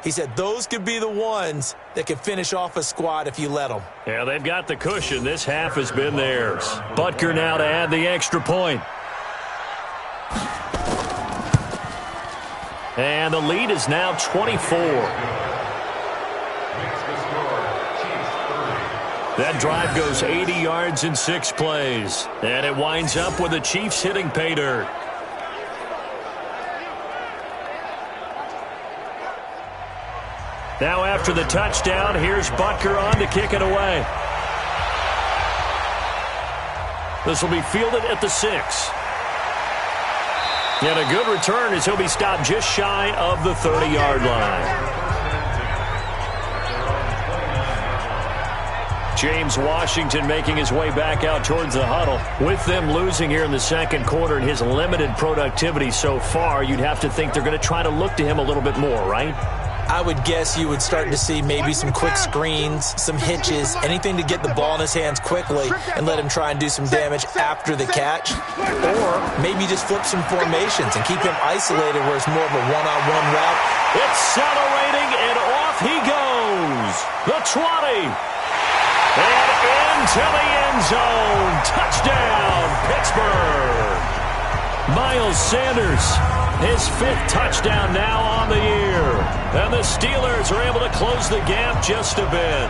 He said those could be the ones that can finish off a squad if you let them. Yeah, they've got the cushion. This half has been theirs. Butker now to add the extra point. And the lead is now 24. That drive goes 80 yards in 6 plays. And it winds up with the Chiefs hitting pay dirt. Now after the touchdown, here's Butker on to kick it away. This will be fielded at the 6. And a good return as he'll be stopped just shy of the 30-yard line. James Washington making his way back out towards the huddle. With them losing here in the second quarter and his limited productivity so far, you'd have to think they're going to try to look to him a little bit more, right? I would guess you would start to see maybe some quick screens, some hitches, anything to get the ball in his hands quickly and let him try and do some damage after the catch. Or maybe just flip some formations and keep him isolated where it's more of a one-on-one route. Accelerating, and off he goes. The 20. And into the end zone. Touchdown, Pittsburgh. Miles Sanders, his 5th touchdown now on the year. And the Steelers are able to close the gap just a bit.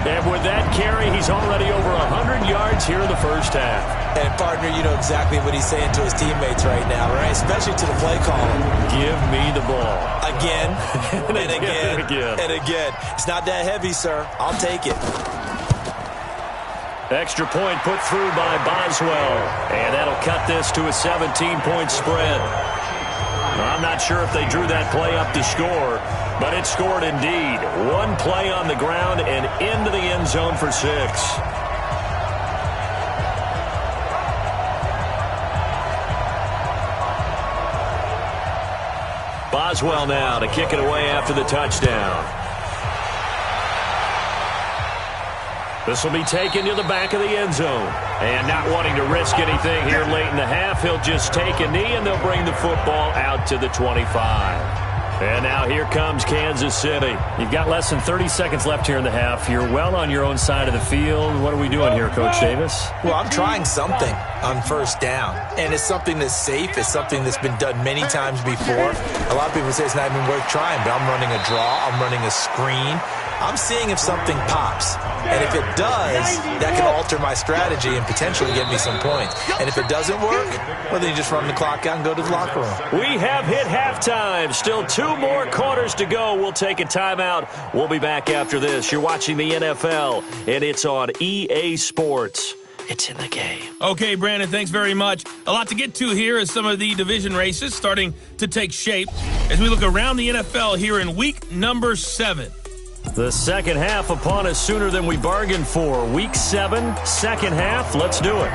And with that carry, he's already over 100 yards here in the first half. And, partner, you know exactly what he's saying to his teammates right now, right? Especially to the play caller. Give me the ball. Again, and again, again. and again. It's not that heavy, sir. I'll take it. Extra point put through by Boswell. And that'll cut this to a 17-point spread. I'm not sure if they drew that play up to score, but it scored indeed. One play on the ground and into the end zone for 6. Boswell now to kick it away after the touchdown. This will be taken to the back of the end zone. And not wanting to risk anything here late in the half, he'll just take a knee and they'll bring the football out to the 25. And now here comes Kansas City. You've got less than 30 seconds left here in the half. You're well on your own side of the field. What are we doing here, Coach Davis? Well, I'm trying something on first down. And it's something that's safe. It's something that's been done many times before. A lot of people say it's not even worth trying, but I'm running a draw. I'm running a screen. I'm seeing if something pops. And if it does, that can alter my strategy and potentially get me some points. And if it doesn't work, well, then you just run the clock out and go to the locker room. We have hit halftime. Still 2 more quarters to go. We'll take a timeout. We'll be back after this. You're watching the NFL, and it's on EA Sports. It's in the game. Okay, Brandon, thanks very much. A lot to get to here as some of the division races starting to take shape as we look around the NFL here in week number 7. The second half upon us sooner than we bargained for. Week 7, second half. Let's do it.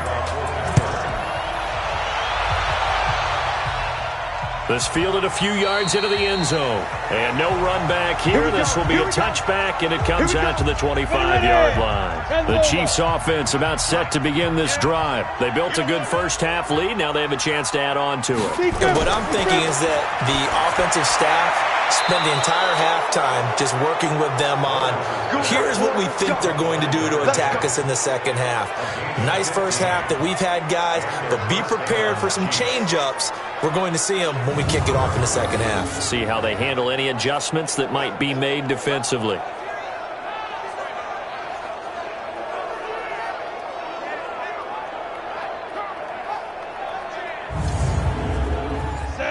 This fielded a few yards into the end zone. And no run back here. This will be a touchback, and it comes out to the 25-yard line. The Chiefs offense about set to begin this drive. They built a good first-half lead. Now they have a chance to add on to it. And what I'm thinking is that the offensive staff spend the entire halftime just working with them on, here's what we think they're going to do to attack us in the second half. Nice first half that we've had, guys, but be prepared for some change-ups. We're going to see them when we kick it off in the second half. See how they handle any adjustments that might be made defensively.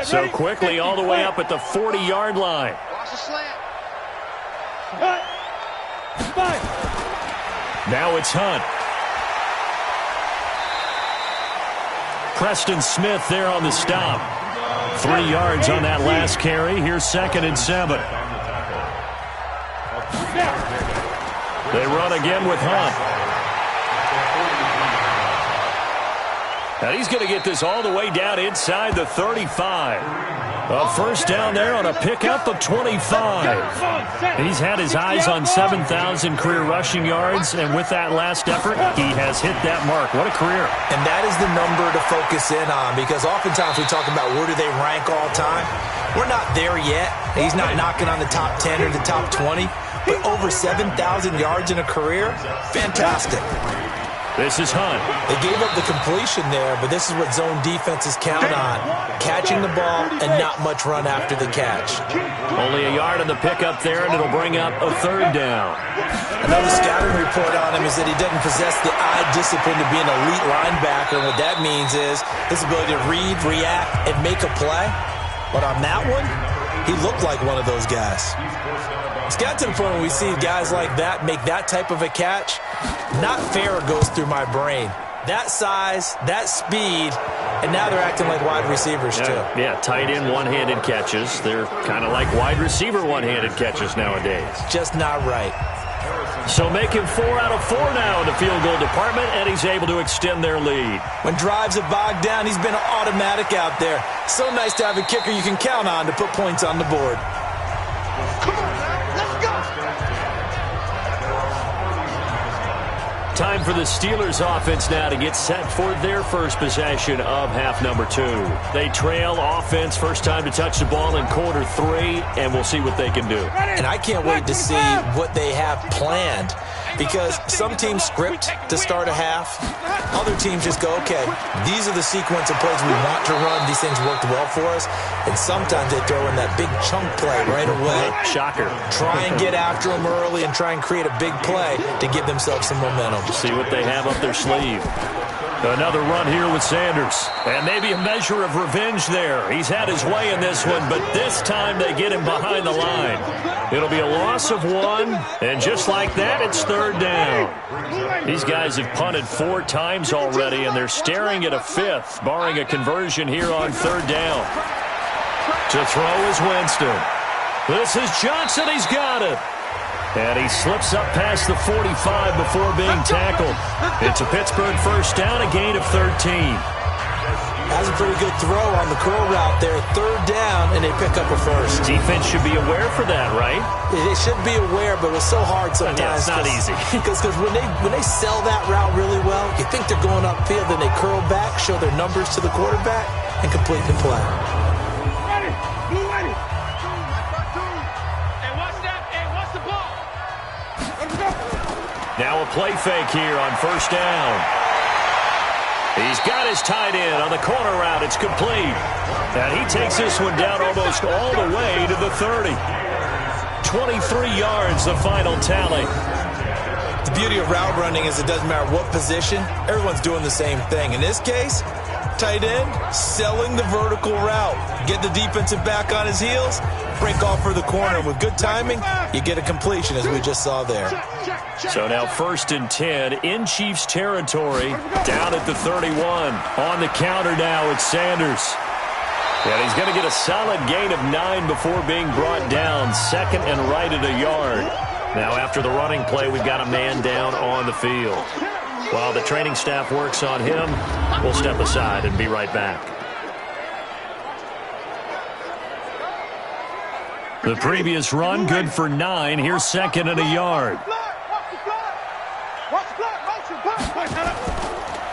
So quickly all the way up at the 40-yard line. Watch the slant. Now it's Hunt. Preston Smith there on the stop. 3 yards on that last carry. Here's 2nd and 7. They run again with Hunt. Now he's going to get this all the way down inside the 35. A first down there on a pickup of 25. He's had his eyes on 7,000 career rushing yards, and with that last effort, he has hit that mark. What a career. And that is the number to focus in on, because oftentimes we talk about where do they rank all time. We're not there yet. He's not knocking on the top 10 or the top 20, but over 7,000 yards in a career, fantastic. This is Hunt. They gave up the completion there, but this is what zone defenses count on. Catching the ball and not much run after the catch. Only a yard on the pickup there, and it'll bring up a 3rd down. Another scouting report on him is that he doesn't possess the eye discipline to be an elite linebacker. And what that means is his ability to read, react, and make a play. But on that one, he looked like one of those guys. It's got to the point where we see guys like that make that type of a catch. Not fair goes through my brain. That size, that speed, and now they're acting like wide receivers too. Yeah, tight end one-handed catches. They're kind of like wide receiver one-handed catches nowadays. Just not right. So make him 4 out of 4 now in the field goal department, and he's able to extend their lead. When drives are bogged down, he's been automatic out there. So nice to have a kicker you can count on to put points on the board. Come on now, let's go. Time for the Steelers offense now to get set for their first possession of half number 2. They trail offense, first time to touch the ball in quarter 3, and we'll see what they can do. And I can't wait to see what they have planned, because some teams script to start a half. Other teams just go, okay, these are the sequence of plays we want to run. These things worked well for us. And sometimes they throw in that big chunk play right away. Shocker. Try and get after them early and try and create a big play to give themselves some momentum. See what they have up their sleeve. Another run here with Sanders. And maybe a measure of revenge there. He's had his way in this one, but this time they get him behind the line. It'll be a loss of 1, and just like that, it's 3rd down. These guys have punted 4 times already, and they're staring at a 5th, barring a conversion here on 3rd down. To throw is Winston. This is Johnson. He's got it. And he slips up past the 45 before being tackled. It's a Pittsburgh first down, a gain of 13. That's a pretty good throw on the curl route there. 3rd down, and they pick up a first. Defense should be aware for that, right? They should be aware, but it's so hard sometimes. Yeah, it's not easy. Because when they sell that route really well, you think they're going upfield, then they curl back, show their numbers to the quarterback, and complete the play. Now a play fake here on first down. He's got his tight end on the corner route. It's complete. And he takes this one down almost all the way to the 30. 23 yards, the final tally. The beauty of route running is it doesn't matter what position. Everyone's doing the same thing. In this case, tight end selling the vertical route. Get the defensive back on his heels, break off for the corner. With good timing, you get a completion, as we just saw there. So now 1st and 10 in Chiefs territory, down at the 31. On the counter now, it's Sanders. And he's going to get a solid gain of 9 before being brought down. 2nd and right at a yard. Now after the running play, we've got a man down on the field. While the training staff works on him, we'll step aside and be right back. The previous run, good for 9. Here's second and a yard.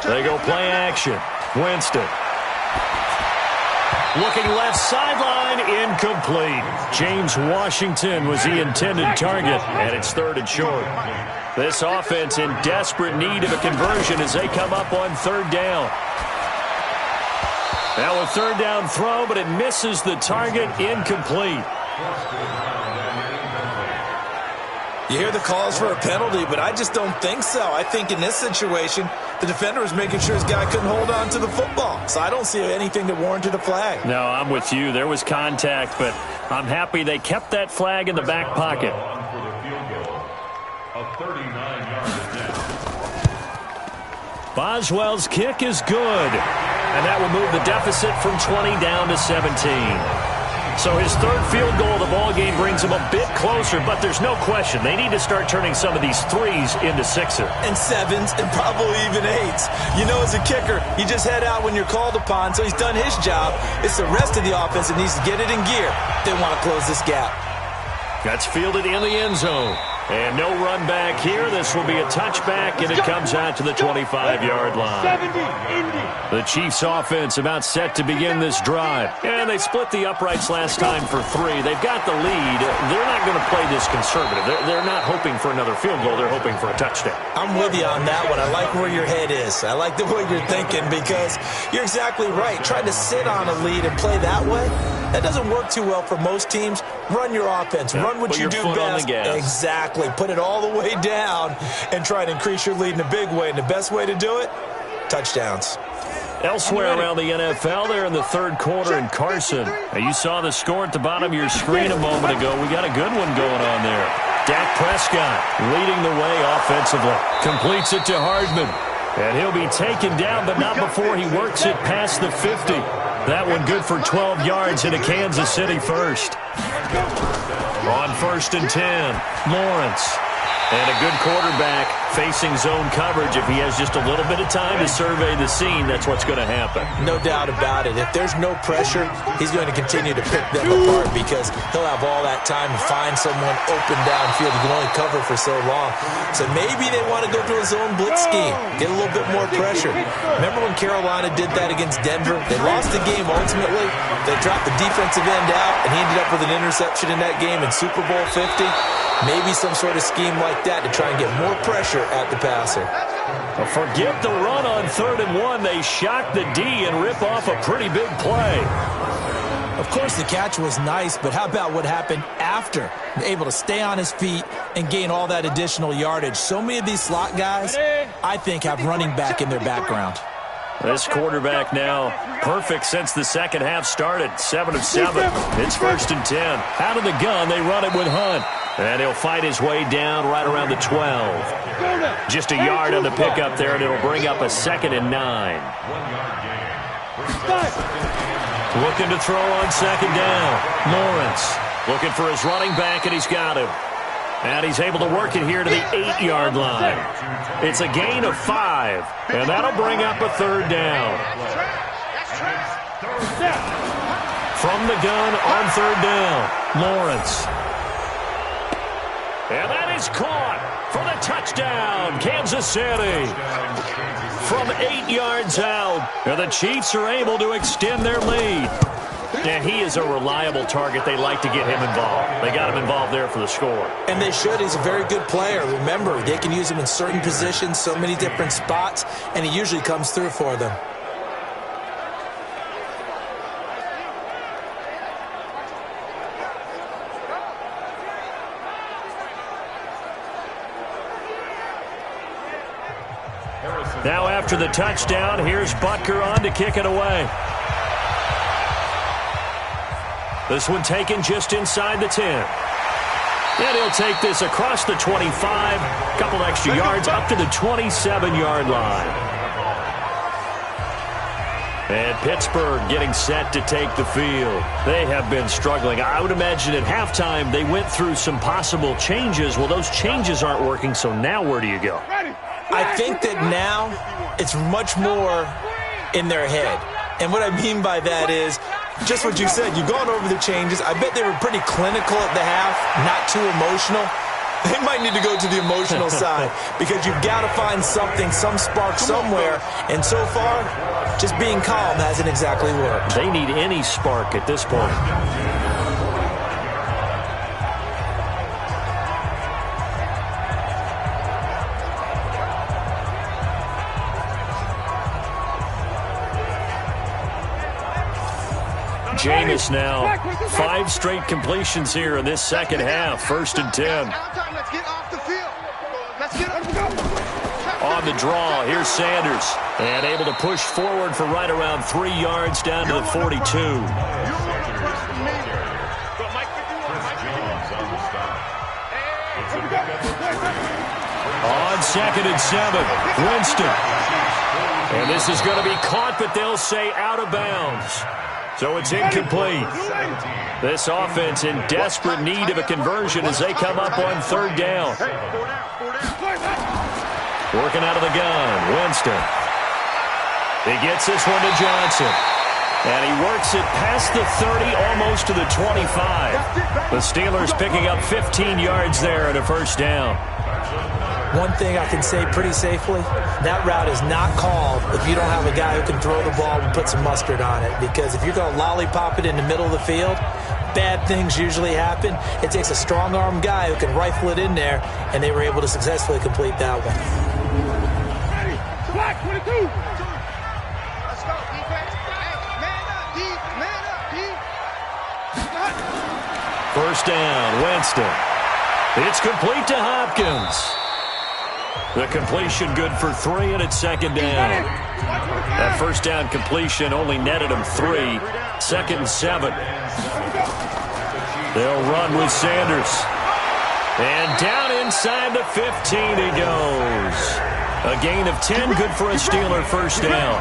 They go play action. Winston. Looking left sideline, incomplete. James Washington was the intended target, and it's 3rd and short. This offense in desperate need of a conversion as they come up on 3rd down. Now a 3rd down throw, but it misses the target, incomplete. You hear the calls for a penalty, but I just don't think so. I think in this situation, the defender was making sure his guy couldn't hold on to the football. So I don't see anything that warranted a flag. No, I'm with you. There was contact, but I'm happy they kept that flag in the back pocket. Boswell's kick is good, and that will move the deficit from 20 down to 17. So his 3rd field goal of the ballgame brings him a bit closer, but there's no question they need to start turning some of these 3s into 6s. And 7s and probably even 8s. You know, as a kicker, you just head out when you're called upon, so he's done his job. It's the rest of the offense that needs to get it in gear. They want to close this gap. That's fielded in the end zone. And no run back here. This will be a touchback, and it comes out to the 25-yard line. The Chiefs' offense about set to begin this drive. And they split the uprights last time for 3. They've got the lead. They're not going to play this conservative. They're not hoping for another field goal. They're hoping for a touchdown. I'm with you on that one. I like where your head is. I like the way you're thinking because you're exactly right. Trying to sit on a lead and play that way, that doesn't work too well for most teams. Run your offense. Run what you do best. Exactly. Put it all the way down and try to increase your lead in a big way. And the best way to do it, touchdowns. Elsewhere around the NFL, they're in the 3rd quarter in Carson. Now, you saw the score at the bottom of your screen a moment ago. We got a good one going on there. Dak Prescott leading the way offensively. Completes it to Hardman. And he'll be taken down, but not before he works it past the 50. That one good for 12 yards into Kansas City first. On 1st and 10, Lawrence. And a good quarterback facing zone coverage. If he has just a little bit of time to survey the scene, that's what's going to happen. No doubt about it. If there's no pressure, he's going to continue to pick them apart because he'll have all that time to find someone open downfield. He can only cover for so long. So maybe they want to go to a zone blitz scheme, get a little bit more pressure. Remember when Carolina did that against Denver? They lost the game ultimately. They dropped the defensive end out, and he ended up with an interception in that game in Super Bowl 50. Maybe some sort of scheme like that to try and get more pressure at the passer. Well, forget the run on 3rd and 1. They shock the D and rip off a pretty big play. Of course, the catch was nice, but how about what happened after? Able to stay on his feet and gain all that additional yardage. So many of these slot guys, I think, have running back in their background. This quarterback now perfect since the second half started. 7 of 7. It's 1st and 10. Out of the gun, they run it with Hunt. And he'll fight his way down right around the 12. Just a yard on the pickup there, and it'll bring up a 2nd and 9. Looking to throw on 2nd down. Lawrence looking for his running back, and he's got him. And he's able to work it here to the 8-yard line. It's a gain of 5, and that'll bring up a 3rd down. From the gun on 3rd down, Lawrence. And that is caught for the touchdown, Kansas City. From 8 yards out, and the Chiefs are able to extend their lead. And he is a reliable target. They like to get him involved. They got him involved there for the score. And they should. He's a very good player. Remember, they can use him in certain positions, so many different spots, and he usually comes through for them. Now after the touchdown, here's Butker on to kick it away. This one taken just inside the 10. And he'll take this across the 25, couple extra yards up to the 27-yard line. And Pittsburgh getting set to take the field. They have been struggling. I would imagine at halftime they went through some possible changes. Well, those changes aren't working, so now where do you go? I think that now it's much more in their head. And what I mean by that is just what you said. You've gone over the changes. I bet they were pretty clinical at the half, not too emotional. They might need to go to the emotional side because you've got to find something, some spark somewhere. And so far, just being calm hasn't exactly worked. They need any spark at this point. Jameis now, 5 straight completions here in this second half. 1st and 10. Let's get off the field. Let's get On the draw, here's Sanders. And able to push forward for right around 3 yards down to the 42. On 2nd and 7, Winston. And this is going to be caught, but they'll say out of bounds. So it's incomplete. This offense in desperate need of a conversion as they come up on 3rd down. Working out of the gun, Winston. He gets this one to Johnson. And he works it past the 30, almost to the 25. The Steelers picking up 15 yards there at a 1st down. One thing I can say pretty safely, that route is not called if you don't have a guy who can throw the ball and put some mustard on it. Because if you're going to lollipop it in the middle of the field, bad things usually happen. It takes a strong-arm guy who can rifle it in there, and they were able to successfully complete that one. Black 22. Let's go, defense. Man up, D. Man up, D. 1st down, Winston. It's complete to Hopkins. The completion good for 3, and it's 2nd down. That 1st down completion only netted him 3. 2nd and 7. They'll run with Sanders. And down inside the 15 he goes. A gain of 10, good for a Steeler 1st down.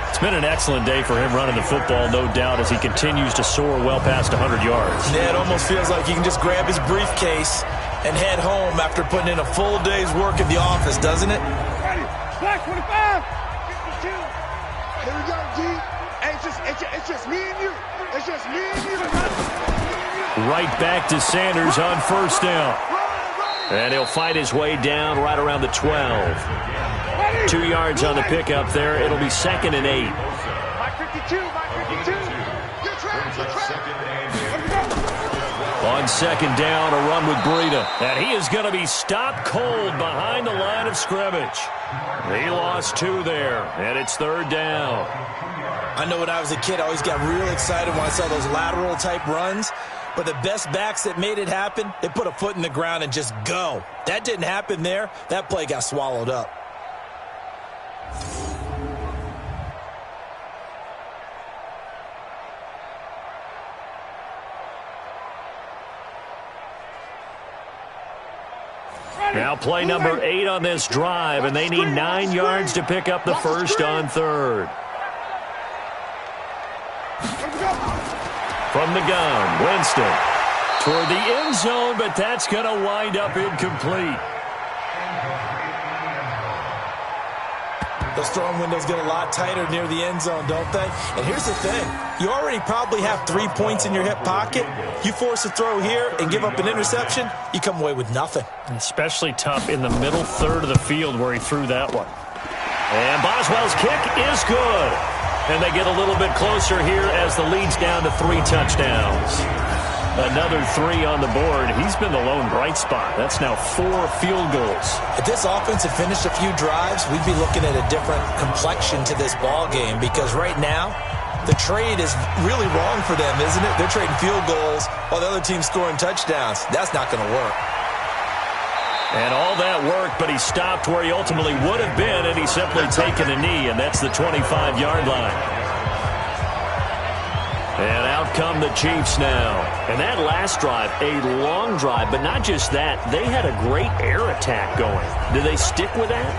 It's been an excellent day for him running the football, no doubt, as he continues to soar well past 100 yards. Yeah, it almost feels like he can just grab his briefcase and head home after putting in a full day's work at the office, doesn't it? Ready. Black 25. 52. Here we go, G. Hey, it's just me and you. It's just me and you. Right back to Sanders on 1st down. And he'll fight his way down right around the 12. 2 yards on the pickup there. It'll be 2nd and 8. Mike 52. Mike 52. Good try. On 2nd down, a run with Breida. And he is going to be stopped cold behind the line of scrimmage. He lost 2 there, and it's 3rd down. I know when I was a kid, I always got real excited when I saw those lateral-type runs. But the best backs that made it happen, they put a foot in the ground and just go. That didn't happen there. That play got swallowed up. Now play number 8 on this drive, and they need 9 yards to pick up the 1st on 3rd. From the gun, Winston toward the end zone, but that's going to wind up incomplete. Those throwing windows get a lot tighter near the end zone, don't they? And here's the thing. You already probably have 3 points in your hip pocket. You force a throw here and give up an interception, you come away with nothing. Especially tough in the middle 3rd of the field where he threw that one. And Boswell's kick is good. And they get a little bit closer here as the lead's down to 3 touchdowns. Another 3 on the board. He's been the lone bright spot. That's now 4 field goals. If this offense had finished a few drives, we'd be looking at a different complexion to this ball game because right now, the trade is really wrong for them, isn't it? They're trading field goals while the other team's scoring touchdowns. That's not going to work. And all that worked, but he stopped where he ultimately would have been, and he's simply taken a knee, and that's the 25-yard line. And out come the Chiefs now. And that last drive, a long drive, but not just that. They had a great air attack going. Do they stick with that?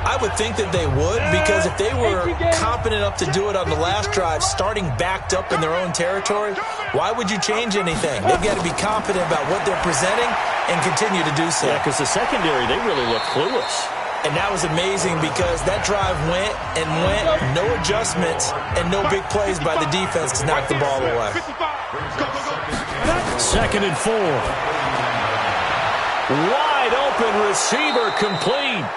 I would think that they would, because if they were competent enough to do it on the last drive, starting backed up in their own territory, why would you change anything? They've got to be confident about what they're presenting and continue to do so. Yeah, because the secondary, they really look clueless. And that was amazing because that drive went and went, no adjustments, and no big plays by the defense to knock the ball away. 2nd and 4. Wide open receiver complete.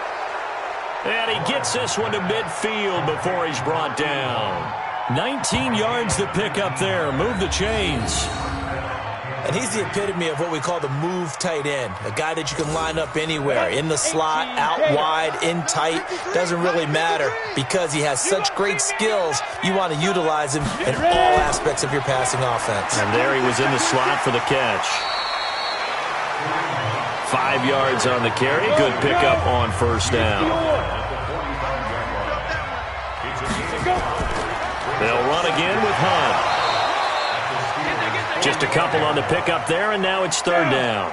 And he gets this one to midfield before he's brought down. 19 yards to pick up there. Move the chains. And he's the epitome of what we call the move tight end, a guy that you can line up anywhere, in the slot, out wide, in tight, doesn't really matter because he has such great skills. You want to utilize him in all aspects of your passing offense. And there he was in the slot for the catch. 5 yards on the carry, good pickup on first down. They'll run again with Hunt. Just a couple on the pickup there, and now it's 3rd down.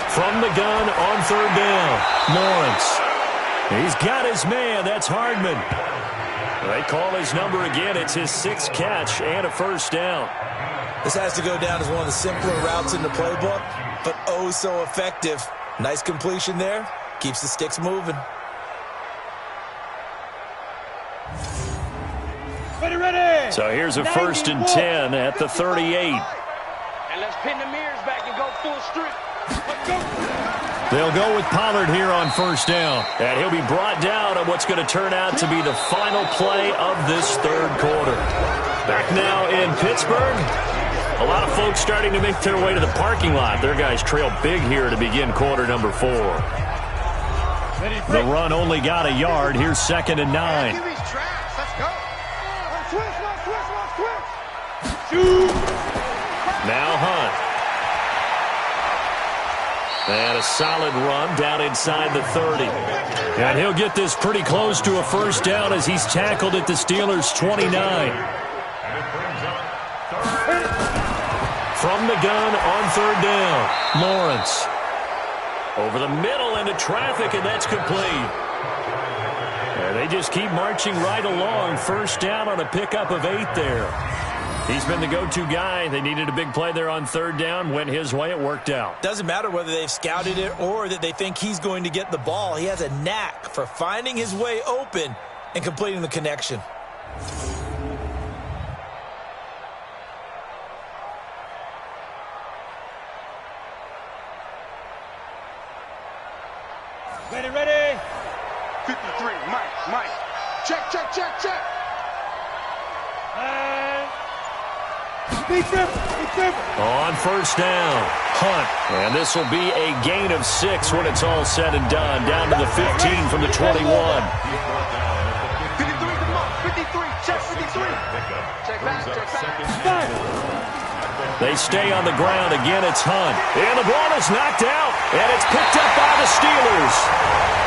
From the gun on 3rd down, Lawrence. He's got his man. That's Hardman. They call his number again. It's his 6th catch and a first down. This has to go down as one of the simpler routes in the playbook, but oh so effective. Nice completion there. Keeps the sticks moving. Ready. So here's a 1st and 10 at the 38. And let's pin the mirrors back and go full strip. Let's go. They'll go with Pollard here on first down. And he'll be brought down on what's going to turn out to be the final play of this 3rd quarter. Back now in Pittsburgh. A lot of folks starting to make their way to the parking lot. Their guys trail big here to begin quarter number 4. The run only got a yard. Here's 2nd and 9. Let's go. Switch. Now Hunt. And a solid run down inside the 30. And he'll get this pretty close to a first down as he's tackled at the Steelers' 29. From the gun on 3rd down, Lawrence. Over the middle into traffic, and that's complete. And they just keep marching right along. First down on a pickup of 8 there. He's been the go-to guy. They needed a big play there on 3rd down. Went his way. It worked out. Doesn't matter whether they've scouted it or that they think he's going to get the ball. He has a knack for finding his way open and completing the connection. Ready. 53, Mike. Check. Big trip. On first down, Hunt. And this will be a gain of 6 when it's all said and done. Down to the 15 from the 21. 53, come on. 53, check 53. Check back. They stay on the ground. Again, it's Hunt. And the ball is knocked out. And it's picked up by the Steelers.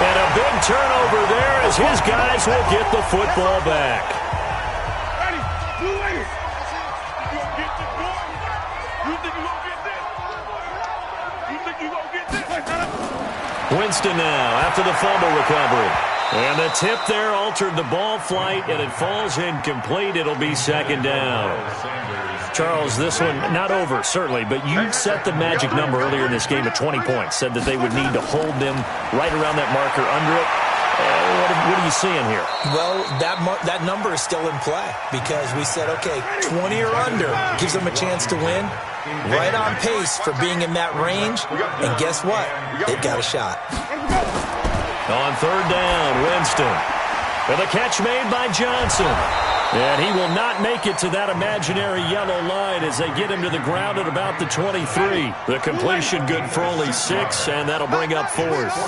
And a big turnover there as his guys will get the football back. Winston now after the fumble recovery. And the tip there altered the ball flight, and it falls incomplete. It'll be 2nd down. Charles, this one not over, certainly, but you set the magic number earlier in this game at 20 points. Said that they would need to hold them right around that marker under it. What are you seeing here? Well, that number is still in play because we said, okay, 20 or under gives them a chance to win. Right on pace for being in that range. And guess what? They've got a shot. On 3rd down, Winston. And the catch made by Johnson. And he will not make it to that imaginary yellow line as they get him to the ground at about the 23. The completion good for only 6, and that'll bring up 4th.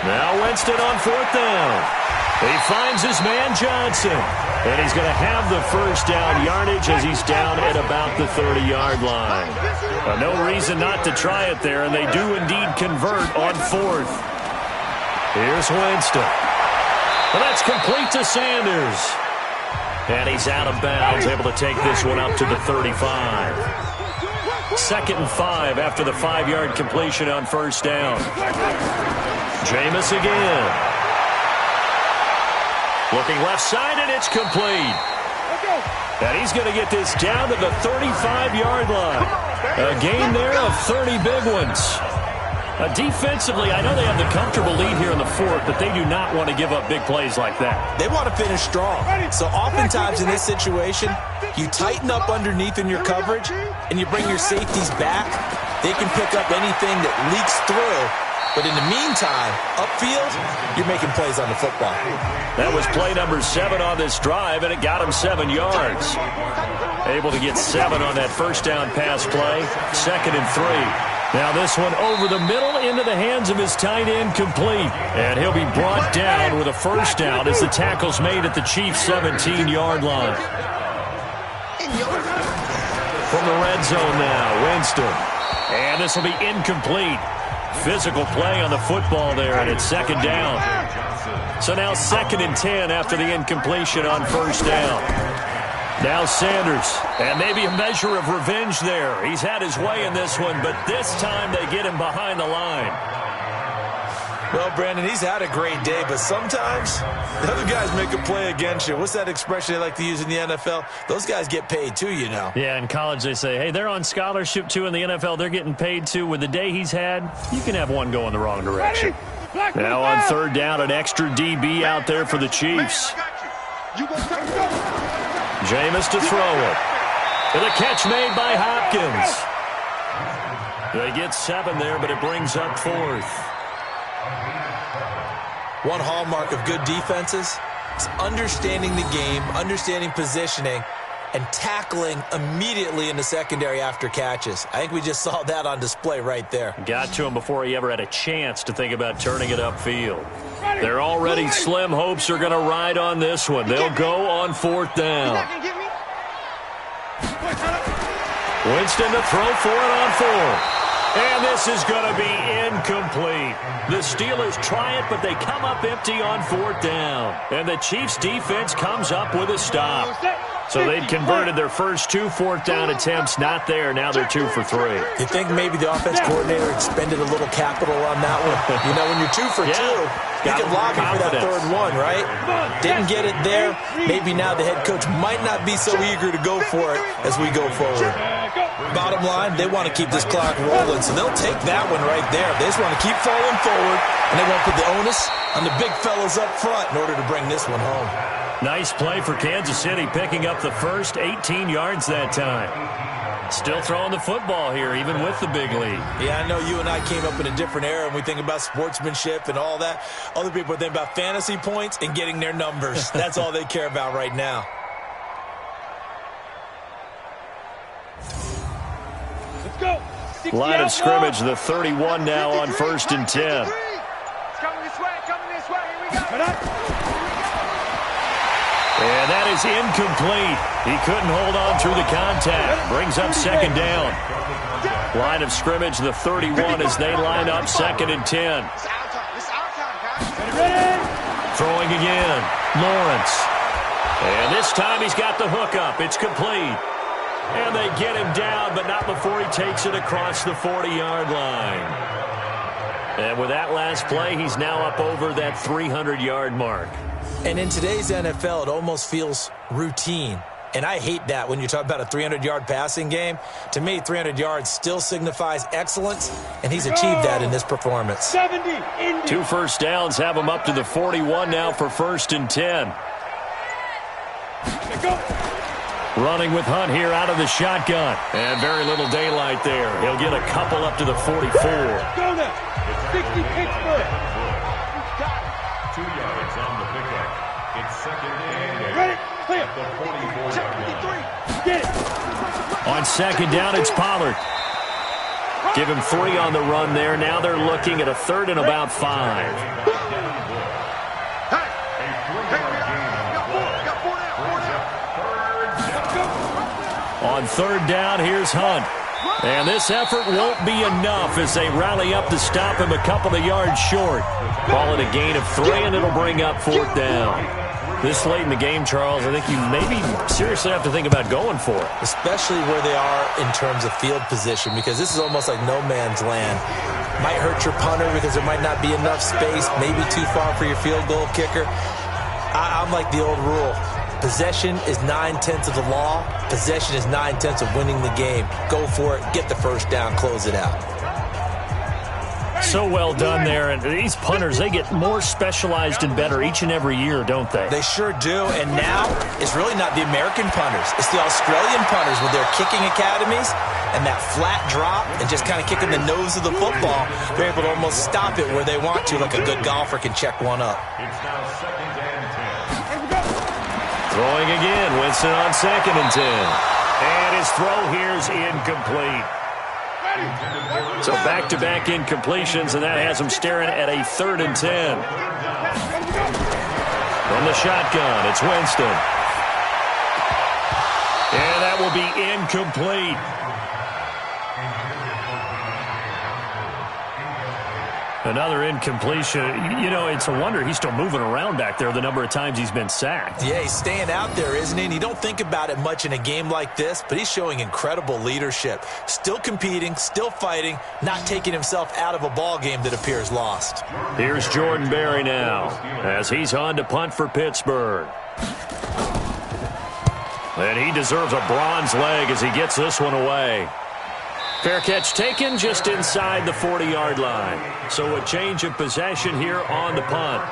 Now Winston on 4th down. He finds his man Johnson. And he's going to have the first down yardage as he's down at about the 30-yard line. No reason not to try it there, and they do indeed convert on 4th. Here's Winston. Well, that's complete to Sanders. And he's out of bounds, able to take this one up to the 35. 2nd and 5 after the 5-yard completion on first down. Jameis again. Looking left side, and it's complete. And he's going to get this down to the 35-yard line. A gain there of 30 big ones. Defensively, I know they have the comfortable lead here in the fourth, but they do not want to give up big plays like that. They want to finish strong. So oftentimes in this situation, you tighten up underneath in your coverage, and you bring your safeties back. They can pick up anything that leaks through. But in the meantime, upfield, you're making plays on the football. That was play number 7 on this drive, and it got him 7 yards. Able to get 7 on that first down pass play. 2nd and 3. Now this one over the middle into the hands of his tight end, complete. And he'll be brought down with a first down as the tackle's made at the Chiefs' 17-yard line. From the red zone now, Winston. And this will be incomplete. Physical play on the football there, and it's 2nd down. So now 2nd and 10 after the incompletion on first down. Now Sanders, and maybe a measure of revenge there. He's had his way in this one, but this time they get him behind the line. Well, Brandon, he's had a great day, but sometimes the other guys make a play against you. What's that expression they like to use in the NFL? Those guys get paid too, you know. Yeah, in college they say, hey, they're on scholarship too. In the NFL, they're getting paid too. With the day he's had, you can have one going the wrong direction. Now on 3rd down, an extra DB out there for the Chiefs. Jameis to throw it. And a catch made by Hopkins. They get 7 there, but it brings up 4th. One hallmark of good defenses is understanding the game, understanding positioning, and tackling immediately in the secondary after catches. I think we just saw that on display right there. Got to him before he ever had a chance to think about turning it upfield. They're already slim hopes are going to ride on this one. They'll go on 4th down. Winston to throw for it on 4th. And this is going to be incomplete. The Steelers try it, but they come up empty on 4th down. And the Chiefs' defense comes up with a stop. So they'd converted their first 2 4th down attempts. Not there. Now they're 2 for 3. You think maybe the offense coordinator expended a little capital on that one? You know, when you're 2 for 2, you can lobby for that 3rd one, right? Didn't get it there. Maybe now the head coach might not be so eager to go for it as we go forward. Bottom line, they want to keep this clock rolling, so they'll take that one right there. They just want to keep falling forward, and they won't put the onus on the big fellas up front in order to bring this one home. Nice play for Kansas City, picking up the first 18 yards that time. Still throwing the football here, even with the big lead. Yeah, I know you and I came up in a different era, and we think about sportsmanship and all that. Other people think about fantasy points and getting their numbers. That's all they care about right now. Let's go. Line of scrimmage, the 31 now on 1st and 10. It's coming this way, Here we go. And that is incomplete. He couldn't hold on through the contact. Brings up 2nd down. Line of scrimmage, the 31 as they line up 2nd and 10. Throwing again. Lawrence. And this time he's got the hook up. It's complete. And they get him down, but not before he takes it across the 40-yard line. And with that last play, he's now up over that 300-yard mark. And in today's NFL, it almost feels routine. And I hate that when you talk about a 300-yard passing game. To me, 300 yards still signifies excellence, and he's achieved that in this performance. 2 first downs have him up to the 41 now for 1st and 10. Running with Hunt here out of the shotgun. And very little daylight there. He'll get a couple up to the 44. Go now. 60 Pittsburgh. 2 yards on the pickup. It's 2nd and Ready? Clear. at the 44-yard line. Get it. On 2nd down, it's Pollard. Give him 3 on the run there. Now they're looking at a 3rd and about 5. On 3rd down, here's Hunt. And this effort won't be enough as they rally up to stop him a couple of yards short. Call it a gain of 3, and it'll bring up 4th down. This late in the game, Charles, I think you maybe seriously have to think about going for it. Especially where they are in terms of field position, because this is almost like no man's land. Might hurt your punter because there might not be enough space, maybe too far for your field goal kicker. I'm like the old rule. Possession is 9/10 of the law. Possession is 9/10 of winning the game. Go for it. Get the first down. Close it out. So well done there. And these punters, they get more specialized and better each and every year, don't they? They sure do. And now it's really not the American punters. It's the Australian punters with their kicking academies and that flat drop and just kind of kicking the nose of the football. They're able to almost stop it where they want to, like a good golfer can check one up. It's now 2nd and 10. Throwing again. Winston on 2nd and 10. And his throw here's incomplete. So back-to-back incompletions, and that has him staring at a 3rd and 10. From the shotgun, it's Winston. And that will be incomplete. Another incompletion. You know, it's a wonder he's still moving around back there the number of times he's been sacked. Yeah, he's staying out there, isn't he? And you don't think about it much in a game like this, but he's showing incredible leadership. Still competing, still fighting, not taking himself out of a ball game that appears lost. Here's Jordan Berry now as he's on to punt for Pittsburgh. And he deserves a bronze leg as he gets this one away. Fair catch taken just inside the 40-yard line. So a change of possession here on the punt.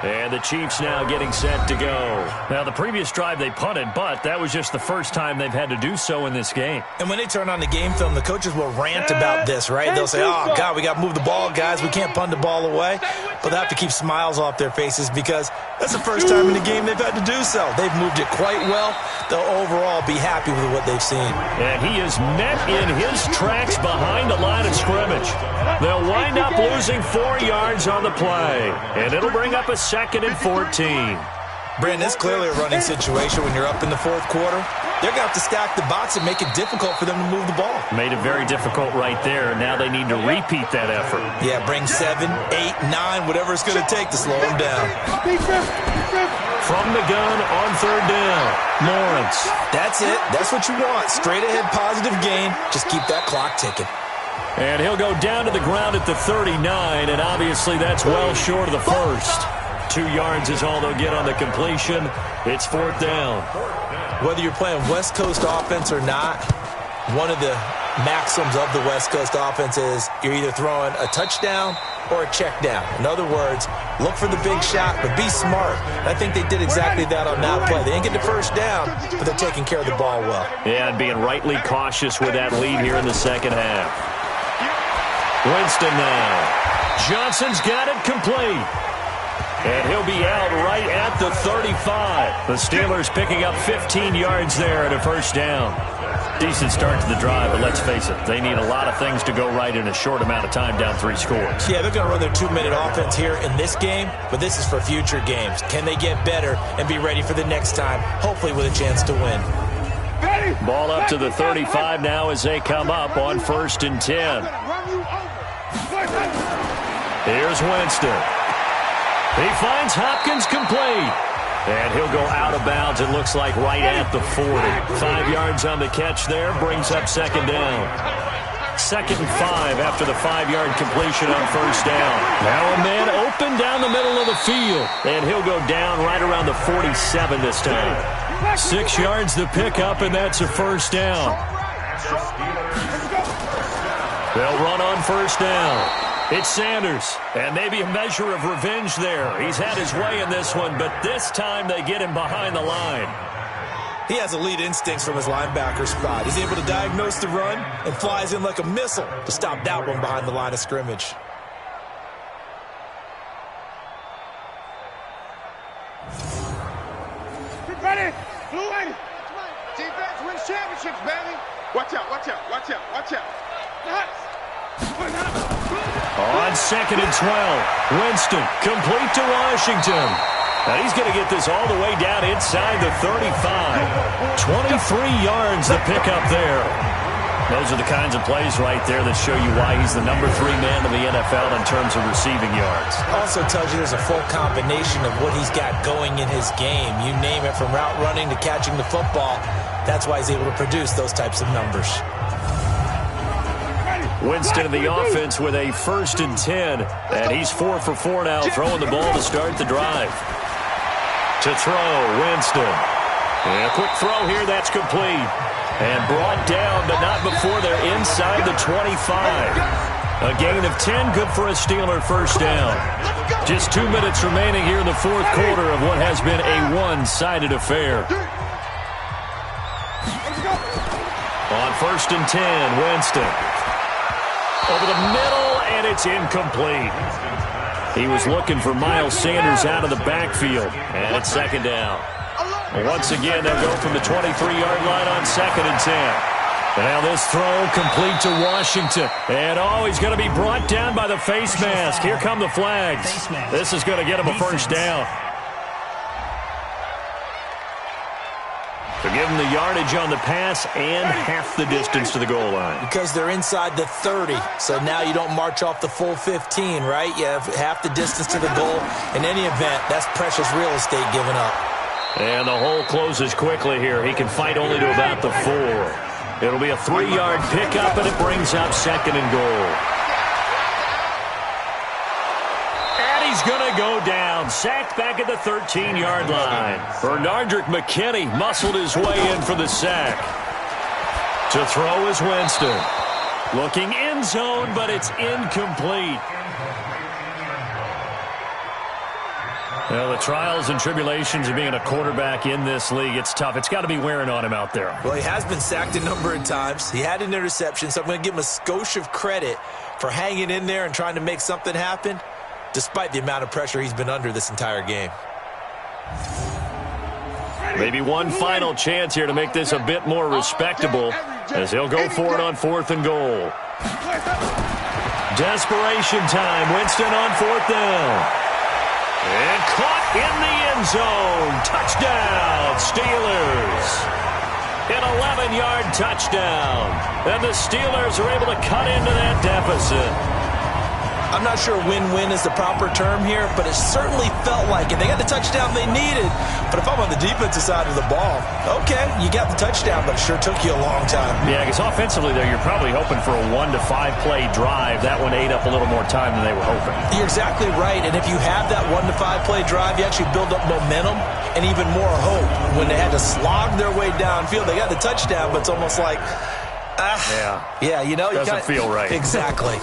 And the Chiefs now getting set to go. Now, the previous drive they punted, but that was just the first time they've had to do so in this game. And when they turn on the game film, the coaches will rant about this, right? They'll say, oh, God, we got to move the ball, guys. We can't punt the ball away. But they have to keep smiles off their faces because that's the first time in the game they've had to do so. They've moved it quite well. They'll overall be happy with what they've seen. And he is met in his tracks behind the line of scrimmage. They'll wind up losing 4 yards on the play. And it'll bring up a 2nd and 14. Brandon, it's clearly a running situation when you're up in the 4th quarter. They're going to have to stack the box and make it difficult for them to move the ball. Made it very difficult right there. Now they need to repeat that effort. Yeah, bring 7, 8, 9, whatever it's going to take to slow them down. From the gun on 3rd down, Lawrence. That's it. That's what you want. Straight ahead positive gain. Just keep that clock ticking. And he'll go down to the ground at the 39, and obviously that's well short of the first. 2 yards is all they'll get on the completion. It's 4th down. Whether you're playing West Coast offense or not, one of the maxims of the West Coast offense is you're either throwing a touchdown or a check down. In other words, look for the big shot, but be smart. And I think they did exactly that on that play. They didn't get the first down, but they're taking care of the ball well. Yeah, and being rightly cautious with that lead here in the second half. Winston now. Johnson's got it complete. And he'll be out right at the 35. The Steelers picking up 15 yards there at a first down. Decent start to the drive, but let's face it, they need a lot of things to go right in a short amount of time down 3 scores. Yeah, they're going to run their 2-minute offense here in this game, but this is for future games. Can they get better and be ready for the next time, hopefully with a chance to win? Ball up to the 35 now as they come up on 1st and 10. Here's Winston. He finds Hopkins complete. And he'll go out of bounds, it looks like, right at the 40. 5 yards on the catch there, brings up 2nd down. 2nd and 5 after the 5-yard completion on 1st down. Now a man open down the middle of the field. And he'll go down right around the 47 this time. 6 yards to pick up, and that's a 1st down. They'll run on 1st down. It's Sanders, and maybe a measure of revenge there. He's had his way in this one, but this time they get him behind the line. He has elite instincts from his linebacker spot. He's able to diagnose the run and flies in like a missile to stop that one behind the line of scrimmage. Get ready. Blue lady. Defense wins championships, baby. Watch out, watch out, watch out, watch out. On 2nd and 12, Winston complete to Washington. Now he's going to get this all the way down inside the 35. 23 yards to pick up there. Those are the kinds of plays right there that show you why he's the number 3 man in the NFL in terms of receiving yards. Also tells you there's a full combination of what he's got going in his game. You name it, from route running to catching the football. That's why he's able to produce those types of numbers. Winston in the offense with a 1st and 10. And he's 4 for 4 now, throwing the ball to start the drive. To throw, Winston. And a quick throw here, that's complete. And brought down, but not before they're inside the 25. A gain of 10, good for a Steeler first down. Just 2 minutes remaining here in the fourth quarter of what has been a one-sided affair. On 1st and 10, Winston. Over the middle, and it's incomplete. He was looking for Miles Sanders out of the backfield, and it's second down. Once again, they'll go from the 23-yard line on 2nd and 10. Now this throw complete to Washington. And, he's going to be brought down by the face mask. Here come the flags. This is going to get him a first down. To give them the yardage on the pass and half the distance to the goal line. Because they're inside the 30, so now you don't march off the full 15, right? You have half the distance to the goal. In any event, that's precious real estate given up. And the hole closes quickly here. He can fight only to about the 4. It'll be a 3-yard pickup, and it brings up 2nd and goal. And he's going to go down. Sacked back at the 13-yard line. Bernardrick McKinney muscled his way in for the sack. To throw is Winston. Looking end zone, but it's incomplete. Well, the trials and tribulations of being a quarterback in this league, it's tough. It's got to be wearing on him out there. Well, he has been sacked a number of times. He had an interception, so I'm going to give him a skosh of credit for hanging in there and trying to make something happen, despite the amount of pressure he's been under this entire game. Maybe one final chance here to make this a bit more respectable, as he'll go for it on 4th and goal. Desperation time. Winston on 4th down. And caught in the end zone. Touchdown, Steelers. An 11-yard touchdown. And the Steelers are able to cut into that deficit. I'm not sure win-win is the proper term here, but it certainly felt like it. They got the touchdown they needed. But if I'm on the defensive side of the ball, okay, you got the touchdown, but it sure took you a long time. Yeah, because offensively there, you're probably hoping for a 1 to 5 play drive. That one ate up a little more time than they were hoping. You're exactly right, and if you have that 1 to 5 play drive, you actually build up momentum and even more hope. When they had to slog their way downfield, they got the touchdown, but it's almost like, yeah, you know, doesn't feel right. Exactly.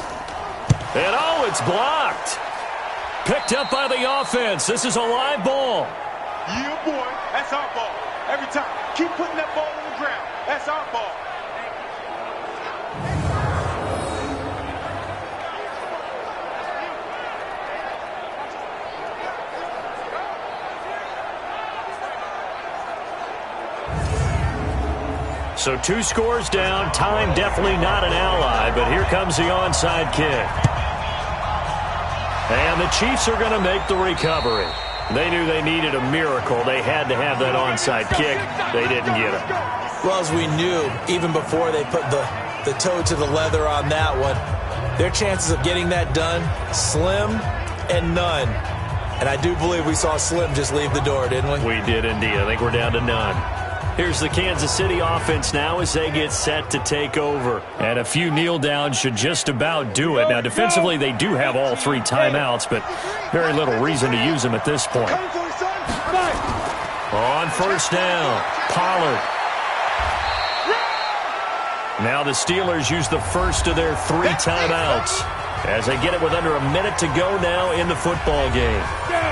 And it's blocked. Picked up by the offense. This is a live ball. Yeah, boy, that's our ball. Every time. Keep putting that ball on the ground. That's our ball. So 2 scores down. Time definitely not an ally, but here comes the onside kick. And the Chiefs are going to make the recovery. They knew they needed a miracle. They had to have that onside kick. They didn't get it. Well, as we knew, even before they put the toe to the leather on that one, their chances of getting that done, slim and none. And I do believe we saw Slim just leave the door, didn't we? We did indeed. I think we're down to none. Here's the Kansas City offense now as they get set to take over. And a few kneel downs should just about do it. Now, defensively, they do have all 3 timeouts, but very little reason to use them at this point. On 1st down, Pollard. Now the Steelers use the first of their 3 timeouts as they get it with under a minute to go now in the football game.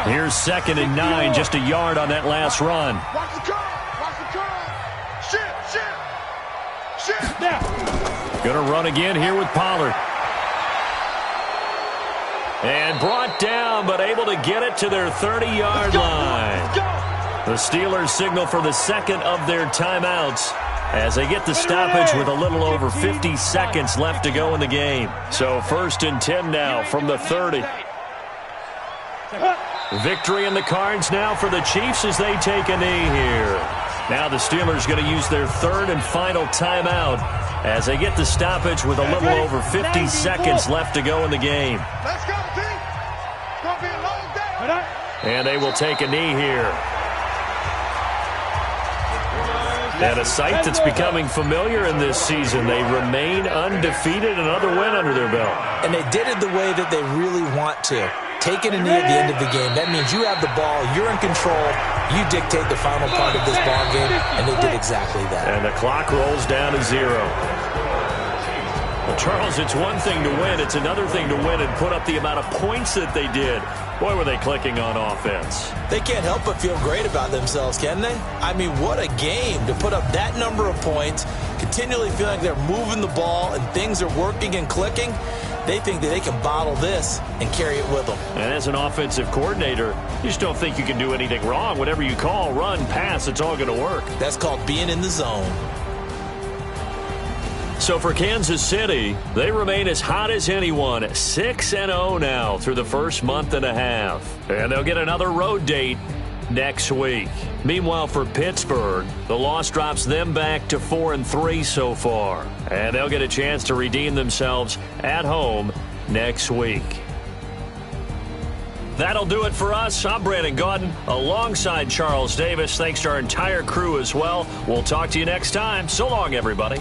Here's 2nd and 9, just a yard on that last run. Going to run again here with Pollard. And brought down, but able to get it to their 30-yard line. The Steelers signal for the 2nd of their timeouts as they get the stoppage with a little over 50 seconds left to go in the game. So 1st and 10 now from the 30. Victory in the cards now for the Chiefs as they take a knee here. Now the Steelers going to use their 3rd and final timeout as they get the stoppage with a little over 50 seconds left to go in the game. Let's go, team. It's going to be a long day. And they will take a knee here. And a sight that's becoming familiar in this season. They remain undefeated, another win under their belt. And they did it the way that they really want to. Taking a knee at the end of the game. That means you have the ball, you're in control, You dictate the final part of this ball game, and they did exactly that. And the clock rolls down to 0. Well, Charles, it's one thing to win. It's another thing to win and put up the amount of points that they did. Boy, were they clicking on offense. They can't help but feel great about themselves, can they? I mean, what a game to put up that number of points, continually feeling like they're moving the ball and things are working and clicking. They think that they can bottle this and carry it with them. And as an offensive coordinator, you just don't think you can do anything wrong. Whatever you call, run, pass, it's all going to work. That's called being in the zone. So for Kansas City, they remain as hot as anyone, 6-0 now through the first month and a half. And they'll get another road date next week. Meanwhile, for Pittsburgh, the loss drops them back to 4-3 so far. And they'll get a chance to redeem themselves at home next week. That'll do it for us. I'm Brandon Gaudin alongside Charles Davis. Thanks to our entire crew as well. We'll talk to you next time. So long, everybody.